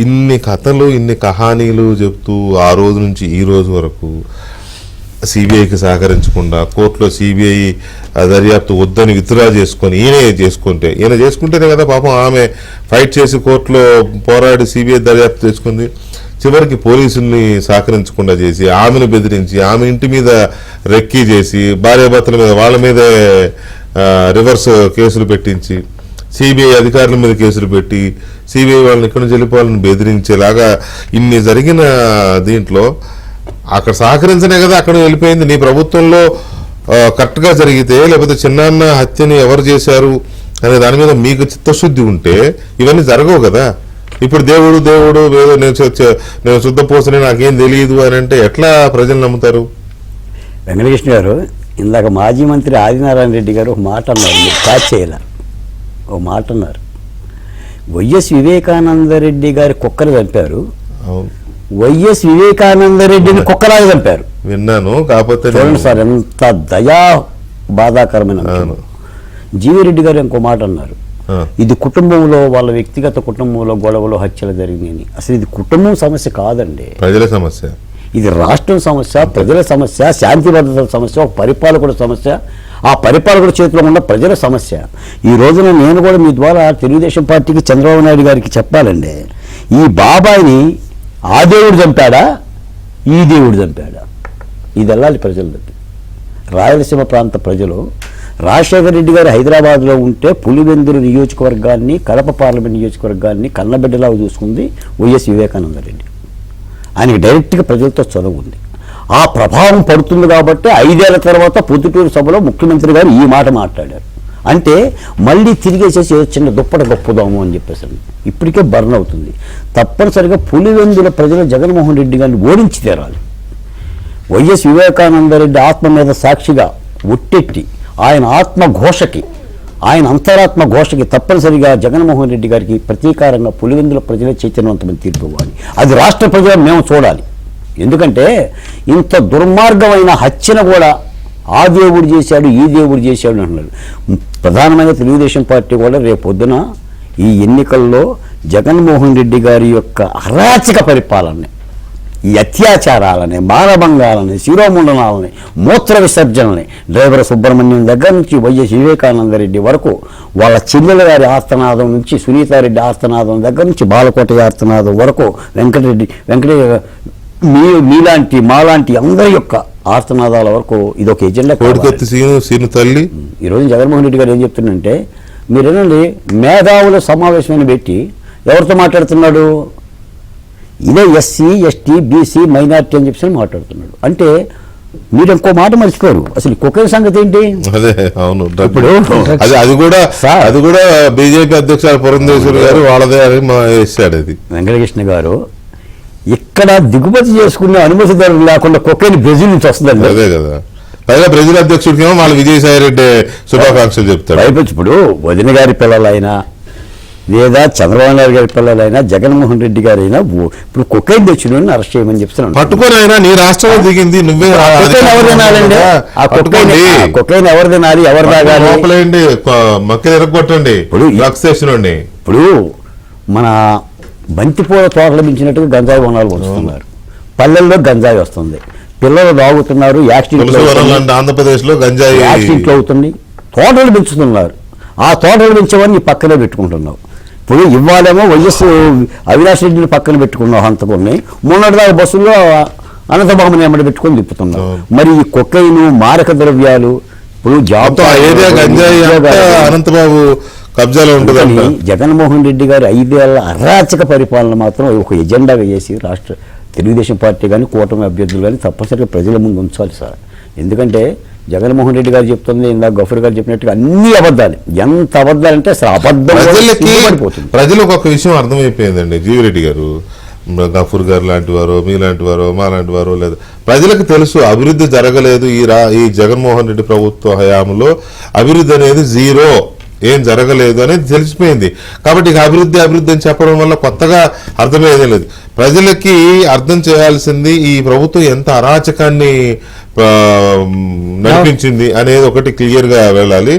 ఇన్ని కథలు ఇన్ని కహానీలు చెప్తూ ఆ రోజు నుంచి ఈ రోజు వరకు సిబిఐకి సహకరించకుండా కోర్టులో సిబిఐ దర్యాప్తు వద్దని విత్డ్రా చేసుకొని ఈయన చేసుకుంటేనే కదా పాపం ఆమె ఫైట్ చేసి కోర్టులో పోరాడి సిబిఐ దర్యాప్తు చేసుకుంది. చివరికి పోలీసుల్ని సహకరించకుండా చేసి ఆమెను బెదిరించి ఆమె ఇంటి మీద రెక్కీ చేసి భార్యాభర్తల మీద వాళ్ళ మీదే రివర్స్ కేసులు పెట్టించి సిబిఐ అధికారుల మీద కేసులు పెట్టి సిబిఐ వాళ్ళని ఇక్కడి నుంచి వెళ్ళిపోవాలని బెదిరించేలాగా ఇన్ని జరిగిన దీంట్లో అక్కడ సహకరించనే కదా అక్కడ వెళ్ళిపోయింది. నీ ప్రభుత్వంలో కరెక్ట్గా జరిగితే లేకపోతే చిన్నాన్న హత్యని ఎవరు చేశారు అనే దాని మీద మీకు చిత్తశుద్ధి ఉంటే ఇవన్నీ జరగవు కదా. ఇప్పుడు దేవుడు ఏదో నేను శుద్ధపోసని నాకేం తెలియదు అని అంటే ఎట్లా ప్రజలు నమ్ముతారు? వెంకటకృష్ణ గారు ఇందాక మాజీ మంత్రి ఆదినారాయణ రెడ్డి గారు ఒక మాట అన్నారు, మీరు క్యాచ్ చేయాల ఒక మాట అన్నారు. వైఎస్ వివేకానంద రెడ్డి గారి కుక్కలు చంపారు, వైఎస్ వివేకానంద రెడ్డిని కుక్కలాగా చంపారు. విన్నాను, కాకపోతే చూడండి సార్ ఎంత దయా బాధాకరమైన. జీవిరెడ్డి గారు ఇంకో మాట అన్నారు, ఇది కుటుంబంలో వాళ్ళ వ్యక్తిగత కుటుంబంలో గొడవలు హత్యలు జరిగినాయి. అసలు ఇది కుటుంబం సమస్య కాదండి, ప్రజల సమస్య. ఇది రాష్ట్రం సమస్య, ప్రజల సమస్య, శాంతి భద్రతల సమస్య, ఒక పరిపాలకుడు సమస్య, ఆ పరిపాలకుడు చేతిలో ఉన్న ప్రజల సమస్య. ఈ రోజున నేను కూడా మీ ద్వారా తెలుగుదేశం పార్టీకి చంద్రబాబు నాయుడు గారికి చెప్పాలండి, ఈ బాబాయిని ఆ దేవుడు చంపాడా ఈ దేవుడు చంపాడా ఇది వెళ్ళాలి ప్రజలకి. రాయలసీమ ప్రాంత ప్రజలు రాజశేఖర రెడ్డి గారు హైదరాబాద్లో ఉంటే పులివెందులు నియోజకవర్గాన్ని, కడప పార్లమెంట్ నియోజకవర్గాన్ని కన్నబిడ్డలాగా చూసుకుంది వైఎస్ వివేకానంద రెడ్డి. ఆయనకి డైరెక్ట్గా ప్రజలతో చదువు ఉంది, ఆ ప్రభావం పడుతుంది కాబట్టి 5 ఏళ్ల తర్వాత పొద్దుటూరు సభలో ముఖ్యమంత్రి గారు ఈ మాట మాట్లాడారు. అంటే మళ్ళీ తిరిగేసేసి చిన్న దుప్పట గొప్పదాము అని చెప్పేసి ఇప్పటికే బర్న్ అవుతుంది. తప్పనిసరిగా పులివెందుల ప్రజలు జగన్మోహన్ రెడ్డి గారిని ఓడించి తీరాలి. వైఎస్ వివేకానంద రెడ్డి ఆత్మ మీద సాక్షిగా ఒట్టెట్టి ఆయన ఆత్మఘోషకి, ఆయన అంతరాత్మ ఘోషకి తప్పనిసరిగా జగన్మోహన్ రెడ్డి గారికి ప్రతీకారంగా పులివెందుల ప్రజలే చైతన్యవంతమైన తీర్పు ఇవ్వాలి. అది రాష్ట్ర ప్రజలు మేము చూడాలి. ఎందుకంటే ఇంత దుర్మార్గమైన హత్యను కూడా ఆ దేవుడు చేశాడు ఈ దేవుడు చేశాడు అంటున్నారు. ప్రధానమైన తెలుగుదేశం పార్టీ కూడా రేపొద్దున ఈ ఎన్నికల్లో జగన్మోహన్ రెడ్డి గారి యొక్క అరాచక పరిపాలనని, ఈ అత్యాచారాలని, మానభంగాలని, శిరోముండనాలని, మూత్ర విసర్జనని, డ్రైవర్ సుబ్రహ్మణ్యం దగ్గర నుంచి వైఎస్ వివేకానంద రెడ్డి వరకు, వాళ్ళ చెల్లెల గారి ఆర్తనాదం నుంచి సునీతారెడ్డి ఆర్తనాదం దగ్గర నుంచి బాలకోట ఆర్తనాదం వరకు మీలాంటి మాలాంటి అందరి యొక్క ఆర్తనాదాల వరకు ఇదొక ఎజెండా. తల్లి ఈరోజు జగన్మోహన్ రెడ్డి గారు ఏం చెప్తుందంటే, మీరేనండి మేధావుల సమావేశం పెట్టి ఎవరితో మాట్లాడుతున్నాడు, ఇదే ఎస్సీ ఎస్టీ బీసీ మైనార్టీ అని చెప్పి మాట్లాడుతున్నాడు. అంటే మీరు ఇంకో మాట మర్చిపోరు, అసలు కుక్కల సంగతి ఏంటి? అదే అవును, ఇప్పుడు అది కూడా బీజేపీ అధ్యక్షుడు పురంధేశ్వరి గారు వాళ్ళదే అని వేసాడు. అది వెంకటకృష్ణ గారు ఇక్కడ దిగుమతి చేసుకునే అనుమతిదారులు లేకుండా కొకైన్ బ్రెజిల్ నుంచి వస్తుందండి. అదే కదా, పైగా బ్రెజిల్ అధ్యక్షుడికేమో వాళ్ళ విజయసాయి రెడ్డి శుభాకాంక్షలు చెప్తారు. ఇప్పుడు వదిన గారి పిల్లలైనా లేదా చంద్రబాబు నాయుడు గారి పిల్లలైనా జగన్మోహన్ రెడ్డి గారైనా ఇప్పుడు కొకైన్ తెచ్చిన అరెస్ట్ చేయమని చెప్తున్నాను. పట్టుకొని అయినా నీ రాష్ట్రంలో దిగింది నువ్వే. కొకైన్ ఎవరు తినాలండి? ఆ కొకైన్ ఎవరు తినాలి, ఎవరు తాగాలి? లోపలేండి మక్కలు ఎరగొట్టండి. ఇప్పుడు మన బంతిపూల తోటలు మించినట్టుగా గంజాయి వనాలు వస్తున్నారు, పల్లెల్లో గంజాయి వస్తుంది, పిల్లలు తాగుతున్నారు, ఆంధ్రప్రదేశ్ లో గంజాయి యాక్సిడెంట్లు అవుతుంది, తోటలు పెంచుతున్నారు. ఆ తోటలు పెంచేవాడిని పక్కనే పెట్టుకుంటున్నావు. ఇప్పుడు ఇవ్వాలేమో వైఎస్ అవినాష్ రెడ్డిని పక్కన పెట్టుకున్నావు హంతకుని, మొన్నటిదాకా బస్సుల్లో అనంతబాబుని ఎమ్మడి పెట్టుకొని తిప్పుతున్నావు. మరి ఈ కొకైను, మారక ద్రవ్యాలు, ఇప్పుడు జాబ్ అనంతబాబు కబ్జాలో ఉంటుందని జగన్మోహన్ రెడ్డి గారు 5 ఏళ్ల అరాచక పరిపాలన మాత్రం ఒక ఎజెండాగా చేసి రాష్ట్ర తెలుగుదేశం పార్టీ కానీ కూటమి అభ్యర్థులు కానీ తప్పనిసరిగా ప్రజల ముందు ఉంచాలి సార్. ఎందుకంటే జగన్మోహన్ రెడ్డి గారు చెప్తుంది, ఇందాక గఫూర్ గారు చెప్పినట్టుగా అన్ని అబద్ధాలు. ఎంత అబద్ధాలు అంటే అసలు అబద్ధం. ప్రజలకు ఒక విషయం అర్థమైపోయిందండి. జీవిరెడ్డి గారు, గఫూర్ గారు లాంటి వారు, మీలాంటి వారు, మా లాంటి వారు, లేదా ప్రజలకు తెలుసు అభివృద్ధి జరగలేదు ఈ జగన్మోహన్ రెడ్డి ప్రభుత్వ హయాంలో. అభివృద్ధి అనేది జీరో, ఏం జరగలేదు అనేది తెలిసిపోయింది. కాబట్టి ఇక అభివృద్ధి అని చెప్పడం వల్ల కొత్తగా అర్థమయ్యేదే లేదు. ప్రజలకి అర్థం చేయాల్సింది ఈ ప్రభుత్వం ఎంత అరాచకాన్ని నడిపించింది అనేది ఒకటి క్లియర్ గా వెళ్ళాలి.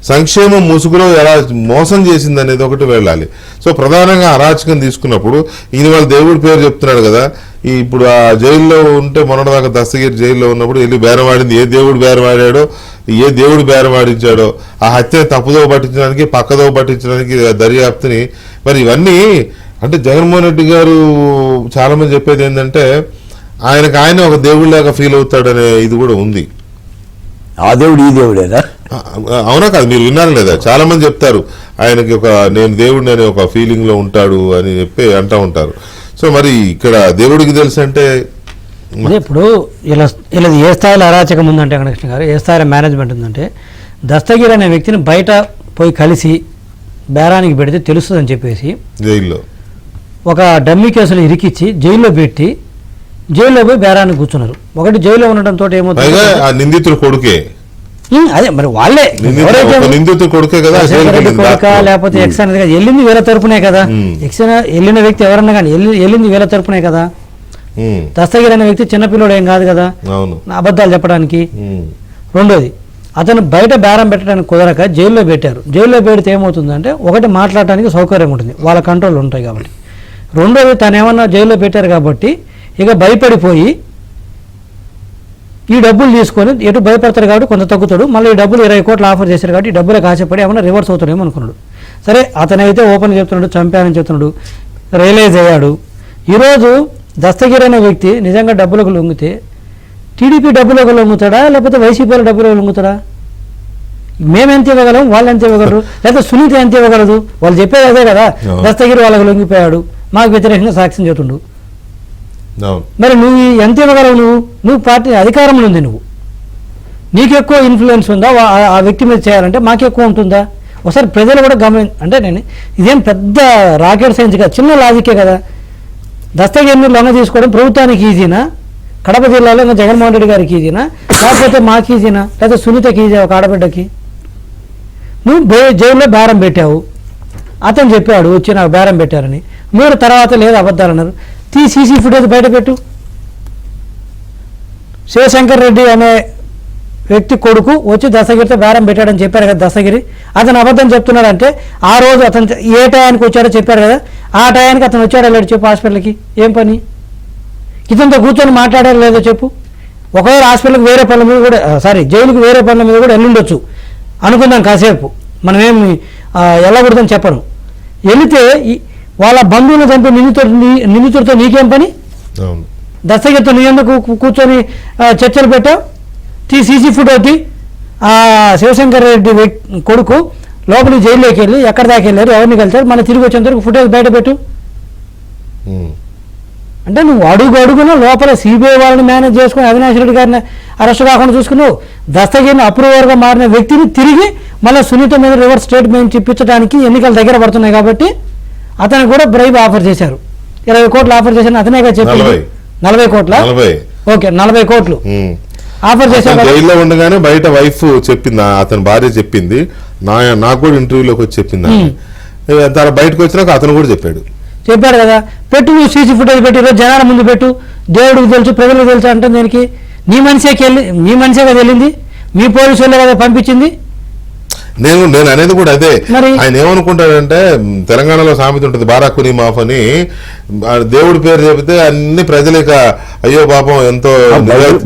సంక్షేమం ముసుగులో ఎలా మోసం చేసింది అనేది ఒకటి వెళ్ళాలి. సో ప్రధానంగా అరాచకం తీసుకున్నప్పుడు ఈయన వాళ్ళ దేవుడి పేరు చెప్తున్నాడు కదా. ఇప్పుడు ఆ జైల్లో ఉంటే మొన్నటిదాకా దస్తగిరి జైల్లో ఉన్నప్పుడు వెళ్ళి బేరమాడింది ఏ దేవుడు బేరమాడాడో, ఏ దేవుడు బేరమాడించాడో, ఆ హత్య తప్పుదో పట్టించడానికి పక్కదో పట్టించడానికి దర్యాప్తుని. మరి ఇవన్నీ అంటే జగన్మోహన్ రెడ్డి గారు చాలా మంది చెప్పేది ఏంటంటే ఆయన ఒక దేవుడిలాగా ఫీల్ అవుతాడనే ఇది కూడా ఉంది. ఆ దేవుడు ఈ దేవుడేనా? అవునా కాదు, మీరు విన్నారు లేదా? చాలా మంది చెప్తారు ఆయనకి నేను దేవుడిని అనే ఒక ఫీలింగ్ లో ఉంటాడు అని చెప్పి అంటూ ఉంటారు. సో మరి ఇక్కడ దేవుడికి తెలుసు అంటే ఇప్పుడు ఇలా ఏ స్థాయిలో అరాచకం ఉందంటే కృష్ణ గారు, ఏ స్థాయిలో మేనేజ్మెంట్ ఉందంటే, దస్తగిరి అనే వ్యక్తిని బయట పోయి కలిసి బేరానికి పెడితే తెలుస్తుందని చెప్పేసి జైల్లో ఒక డమ్మీ కేసులు ఇరికిచ్చి జైల్లో పెట్టి జైల్లో పోయి బేరానికి కూర్చున్నారు. ఒకటి జైల్లో ఉండటంతో ఏమవుతుంది, నిందితుడు కొడుకే, అదే మరి వాళ్ళే నిందితుడు కొడుకే కదా, లేకపోతే ఎక్స్ అనేది కదా, వెళ్ళింది వీళ్ళ తరపునే కదా. ఎక్స్ వెళ్ళిన వ్యక్తి ఎవరన్నా కానీ వెళ్ళింది వీళ్ళ తరపునే కదా. దస్తగిరి అనే వ్యక్తి చిన్నపిల్లడు ఏం కాదు కదా అబద్ధాలు చెప్పడానికి. రెండోది, అతను బయట బేరం పెట్టడానికి కుదరక జైల్లో పెట్టారు. జైల్లో పెడితే ఏమవుతుందంటే, ఒకటి మాట్లాడటానికి సౌకర్యం ఉంటుంది, వాళ్ళ కంట్రోల్ ఉంటాయి కాబట్టి. రెండోది, తను ఏమన్నా జైల్లో పెట్టారు కాబట్టి ఇక భయపడిపోయి ఈ డబ్బులు తీసుకొని ఎటు భయపడతారు కాబట్టి కొంత తగ్గుతాడు. మళ్ళీ ఈ డబ్బులు 20 కోట్లు ఆఫర్ చేశారు కాబట్టి ఈ డబ్బులకు ఆశపడి ఏమన్నా రివర్స్ అవుతాడేమో అనుకున్నాడు. సరే, అతనైతే ఓపెన్ చెప్తున్నాడు, చంపానని చెప్తున్నాడు, రియలైజ్ అయ్యాడు. ఈరోజు దస్తగిరి అనే వ్యక్తి నిజంగా డబ్బులకు లొంగితే టీడీపీ డబ్బులకు లొంగుతాడా, లేకపోతే వైసీపీల డబ్బులకు లొంగుతాడా? మేము ఎంత ఇవ్వగలం, వాళ్ళు ఎంత ఇవ్వగలరు, లేకపోతే సునీత ఎంత ఇవ్వగలదు? వాళ్ళు చెప్పేది అదే కదా, దస్తగిరి వాళ్ళకు లొంగిపోయాడు, మాకు వ్యతిరేకంగా సాక్ష్యం చెబుతుండు. మరి నువ్వు ఎంత ఇవ్వగలవు? నువ్వు పార్టీ అధికారంలో ఉంది, నీకు ఎక్కువ ఇన్ఫ్లుయెన్స్ ఉందా ఆ వ్యక్తి మీద చేయాలంటే? మాకు ఎక్కువ ఉంటుందా? ఒకసారి ప్రజలు కూడా అంటే నేను ఇదేం పెద్ద రాకెట్ సైన్స్ కదా, చిన్న లాజికే కదా. దస్తగిరిని లొంగ తీసుకోవడం ప్రభుత్వానికి ఈజీనా, కడప జిల్లాలో ఇంకా జగన్మోహన్ రెడ్డి గారికి ఈజీనా, లేకపోతే మాకు ఈజీనా, లేకపోతే సునీతకి ఈజీ ఒక ఆడబిడ్డకి? నువ్వు జైల్లో బేరం పెట్టావు, అతను చెప్పాడు వచ్చి నాకు బేరం పెట్టారని, మీరు తర్వాత లేదు అబద్ధాలు అన్నారు. సీసీ ఫుటేజ్ బయట పెట్టు. శివశంకర్ రెడ్డి అనే వ్యక్తి కొడుకు వచ్చి దస్తగిరితో బేరం పెట్టాడని చెప్పారు కదా దస్తగిరి. అతను అబద్ధం చెప్తున్నాడంటే ఆ రోజు అతను ఏ టయానికి వచ్చాడో చెప్పారు కదా, ఆ టయానికి అతను వచ్చాడో లేడు చెప్పు హాస్పిటల్కి? ఏం పని? ఇతనితో కూర్చొని మాట్లాడారో లేదో చెప్పు. ఒకవేళ హాస్పిటల్కి వేరే పనుల మీద కూడా జైలుకి వేరే పనుల మీద కూడా వెళ్ళుండొచ్చు అనుకుందాం కాసేపు, మనం ఏమి వెళ్ళకూడదని చెప్పను. వెళితే వాళ్ళ బంధువులు చంపి నిందితుడితో నీకేం పని? దస్తగిరితో నీ ఎందుకు కూర్చొని చర్చలు పెట్టావు? సీసీ ఫుటేజ్ శివశంకర్ రెడ్డి కొడుకు లోపలికి జైల్లోకి వెళ్ళి ఎక్కడ దాకా వెళ్ళారు, ఎవరిని కలిసారు, మళ్ళీ తిరిగి వచ్చేంత వరకు ఫుటేజ్ బయట పెట్టు. అంటే నువ్వు అడుగున లోపల సిబిఐ వాళ్ళని మేనేజ్ చేసుకుని అవినాష్ రెడ్డి గారిని అరెస్ట్ కాకుండా చూసుకున్నావు. దస్తగిరిని అప్రూవర్గా మారిన వ్యక్తిని తిరిగి మళ్ళీ సునీత మీద రివర్స్ స్టేట్మెంట్ ఇప్పించడానికి ఎన్నికలు దగ్గర పడుతున్నాయి కాబట్టి అతను కూడా బ్రైబ్ ఆఫర్ చేశారు. 20 కోట్లు ఆఫర్ చేశాను అతనేగా చెప్పింది. 40 కోట్ల ఓకే 40 కోట్లు ఆఫర్ చేశారు. జైల్లో ఉండగానే బయట వైఫ్ చెప్పింది, అతని భార్య చెప్పింది, నాకు కూడా ఇంటర్వ్యూలోకి వచ్చి చెప్పింది. తన బయటకు వచ్చినాక అతను కూడా చెప్పాడు కదా, పెట్టు నువ్వు సీసీ ఫుటేజ్ పెట్టి ఈరోజు జనాల ముందు పెట్టు, దేవుడికి తెలుసు ప్రజలకు తెలుసు అంటే దానికి నీ మనిషే కదా వెళ్ళింది, మీ పోలీసు వాళ్ళే కదా పంపించింది. నేను అనేది కూడా అదే. ఆయన ఏమనుకుంటాడంటే తెలంగాణలో సామెత ఉంటుంది బారాకుని మాఫ్ అని, దేవుడి పేరు చెబితే అన్ని ప్రజలక అయ్యో పాపం ఎంతో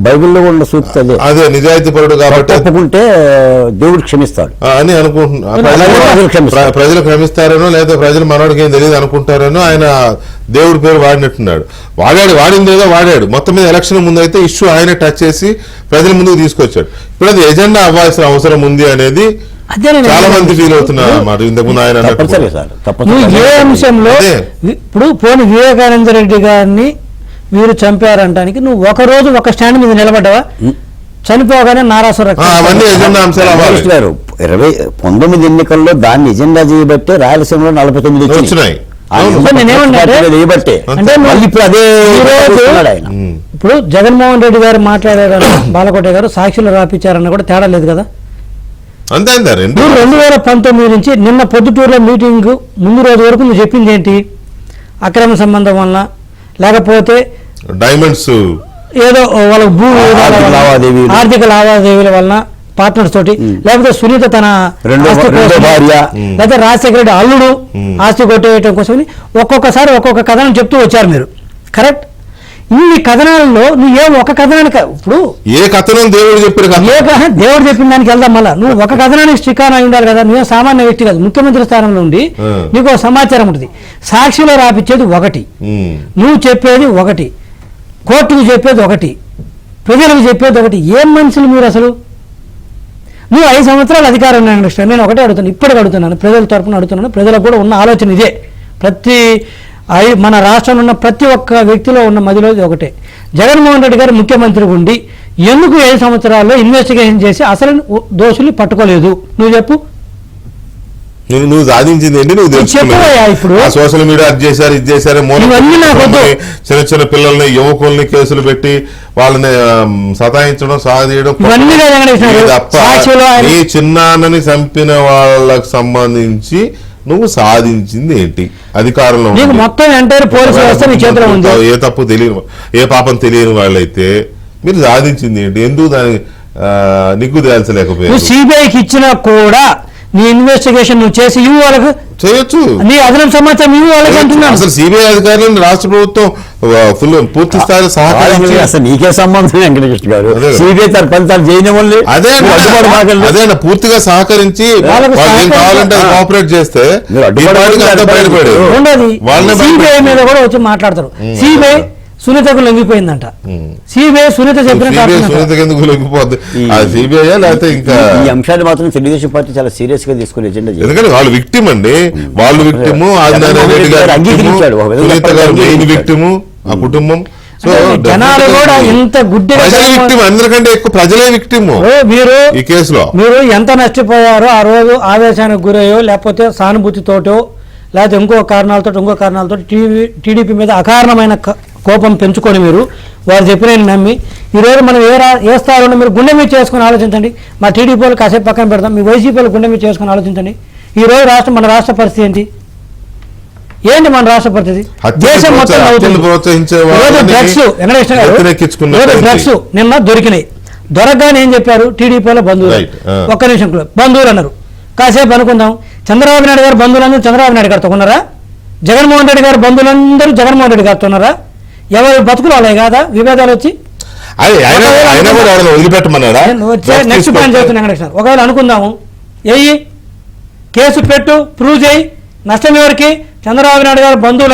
బైబిల్లో ఉన్న సూక్తి అదే నిజాయితీ పరుడు కాబట్టి తప్పుకుంటే దేవుడు క్షమిస్తాడు అని అనుకుంటున్నా. ప్రజలు క్షమిస్తారనో లేదా ప్రజలు మనోడికి ఏం తెలియదు అనుకుంటారనో ఆయన దేవుడి పేరు వాడినట్టున్నాడు. వాడింది ఏదో వాడాడు. మొత్తం మీద ఎలక్షన్ ముందు అయితే ఇష్యూ ఆయన టచ్ చేసి ప్రజల ముందుకు తీసుకొచ్చాడు. ఇప్పుడు అది ఎజెండా అవ్వాల్సిన అవసరం ఉంది అనేది చాలా మంది ఫీల్ అవుతున్నారు అన్నమాట. ఇంతకుముందు ఆయన ఏ అంశంలో ఇప్పుడు పోనీ వివేకానంద రెడ్డి గారిని వీరు చంపారంటానికి నువ్వు ఒక రోజు ఒక స్టాండ్ మీద నిలబడ్డావా? చనిపోగానే నారాసుర అవన్నీ ఎజెండా అంశాలు గారు 19 ఎన్నికల్లో దాన్ని ఎజెండా చేయబట్టే రాయలసీమలో 49 వచ్చినాయి. ఇప్పుడు జగన్మోహన్ రెడ్డి గారు మాట్లాడారు, బాలకోట గారు సాక్షులు రాపించారన్న కూడా తేడా లేదు కదా. 2019 నుంచి నిన్న పొద్దుటూరులో మీటింగ్ ముందు రోజు వరకు నువ్వు చెప్పింది ఏంటి? అక్రమ సంబంధం వలన, లేకపోతే డైమండ్స్ ఏదో వాళ్ళ భూ ఆర్థిక లావాదేవీల వలన పార్ట్నర్స్ తోటి, లేకపోతే సునీత తన లేదా రాజశేఖర రెడ్డి అల్లుడు ఆస్తి కొట్టేయటం కోసం ఒక్కొక్కసారి ఒక్కొక్క కథనం చెప్తూ వచ్చారు మీరు. కరెక్ట్. ఇన్ని కథనాలలో నువ్వు ఒక కథనానికి ఇప్పుడు ఏ కథనం దేవుడు చెప్పారు, దేవుడు చెప్పిన దానికి వెళ్దాం. మళ్ళా నువ్వు ఒక కథనానికి స్టికాన్ అయి ఉండాలి కదా. నువ్వే సామాన్య వ్యక్తి కాదు, ముఖ్యమంత్రి స్థానంలో ఉండి నీకు సమాచారం ఉంటుంది. సాక్షిలో రాపిచ్చేది ఒకటి, నువ్వు చెప్పేది ఒకటి, కోర్టుకు చెప్పేది ఒకటి, ప్రజలకు చెప్పేది ఒకటి. ఏం మనుషులు మీరు అసలు? నువ్వు 5 సంవత్సరాలు అధికారం నేను ఒకటే అడుగుతాను, ఇప్పటికి అడుగుతున్నాను, ప్రజల తరఫున అడుగుతున్నాను. ప్రజలకు కూడా ఉన్న ఆలోచన ఇదే. మన రాష్ట్రంలో ఉన్న ప్రతి ఒక్క వ్యక్తిలో ఉన్న మదిలో ఒకటే, జగన్మోహన్ రెడ్డి గారు ముఖ్యమంత్రి ఉండి ఎందుకు 5 సంవత్సరాల్లో ఇన్వెస్టిగేషన్ చేసి అసలు దోషుల్ని పట్టుకోలేదు? నువ్వు చెప్పు. నువ్వు సాధించింది ఏంటి? నువ్వు చెప్పవయ్యా. ఇప్పుడు సోషల్ మీడియా అది చేశారు, ఇది చేశారు, చిన్న చిన్న పిల్లల్ని యువకుల్ని కేసులు పెట్టి వాళ్ళని సతాయించడం, సాగదీయడం ఈ చిన్నాన్నని చంపిన వాళ్ళకు సంబంధించి నువ్వు సాధించింది ఏంటి? అధికారంలో మొత్తం ఎంటైర్ పోలీసు వ్యవస్థ నీ చేతిలో ఉంది. ఏ తప్పు తెలియని, ఏ పాపం తెలియని వాళ్ళైతే మీరు సాధించింది ఏంటి? ఎందుకు దాన్ని నిగ్గు తేల్చలేకపోయారు? సిబిఐకి ఇచ్చినా కూడా నీ ఇన్వెస్టిగేషన్ నువ్వు చేసి ఇవి వాళ్ళకు చేయొచ్చు, నీ అదనపు సమాచారం ఇవి వాళ్ళకి అంటున్నాను. అసలు సిబిఐ అధికారులను రాష్ట్ర ప్రభుత్వం పూర్తి స్థాయిలో సహకరించి అసలు నీకే సంబంధం వెంకటకృష్ణ గారు, సిబిఐ ఫలితాలు చేయని వాళ్ళు అదే పూర్తిగా సహకరించి కావాలంటే కోఆపరేట్ చేస్తే సిబిఐ మీద కూడా వచ్చి మాట్లాడతారు. సిబిఐ సునీతకు లొంగిపోయిందంట. సిబిఐ సునీత చెప్పిన ఈ అంశాలు మాత్రం తెలుగుదేశం పార్టీ చాలా సీరియస్ గా తీసుకుని ఎజెండా, ఎందుకంటే వాళ్ళు విక్టిమ్ అండి, వాళ్ళు విక్టిము, విక్టిము ఆ కుటుంబం. జనాలు కూడా ఇంత గుడ్డిగా అందరికంటే ఎక్కువ ప్రజలే విక్టిము మీరు ఈ కేసులో. మీరు ఎంత నష్టపోయారో ఆ రోజు ఆవేశానికి గురయ్యో, లేకపోతే సానుభూతితోటో, లేకపోతే ఇంకో కారణాలతో టీడీపీ మీద అకారణమైన కోపం పెంచుకొని మీరు వారు చెప్పిన నమ్మి ఈరోజు మనం ఏ స్థాయిలో మీరు గుండె మీద చేసుకుని ఆలోచించండి. మా టీడీపీ వాళ్ళు కాసేపు పక్కన పెడతాం, మీ వైసీపీ వాళ్ళు గుండె మీద చేసుకుని ఆలోచించండి. ఈ రోజు మన రాష్ట్ర పరిస్థితి ఏంటి? మన రాష్ట్ర పరిస్థితి దేశం మొత్తం డ్రగ్స్ నిన్న దొరికినాయి. దొరకగానే ఏం చెప్పారు? టీడీపీలో బంధువులు, ఒక్క నిమిషం బంధువులు అన్నారు. కాసేపు అనుకుందాం, చంద్రబాబు నాయుడు గారు బంధువులందరూ చంద్రబాబు నాయుడు గారితో ఉన్నారా? జగన్మోహన్ రెడ్డి గారు బంధువులందరూ జగన్మోహన్ రెడ్డి గారితో ఉన్నారా? ఎవరు బతుకులు వాళ్ళే కాదా విభేదాలు వచ్చి? నెక్స్ట్ పాయింట్ చెప్తున్నా. ఒకవేళ అనుకుందాము, కేసు పెట్టు, ప్రూవ్ చేయి, నష్టం ఎవరికి? చంద్రబాబు నాయుడు గారు బంధువులు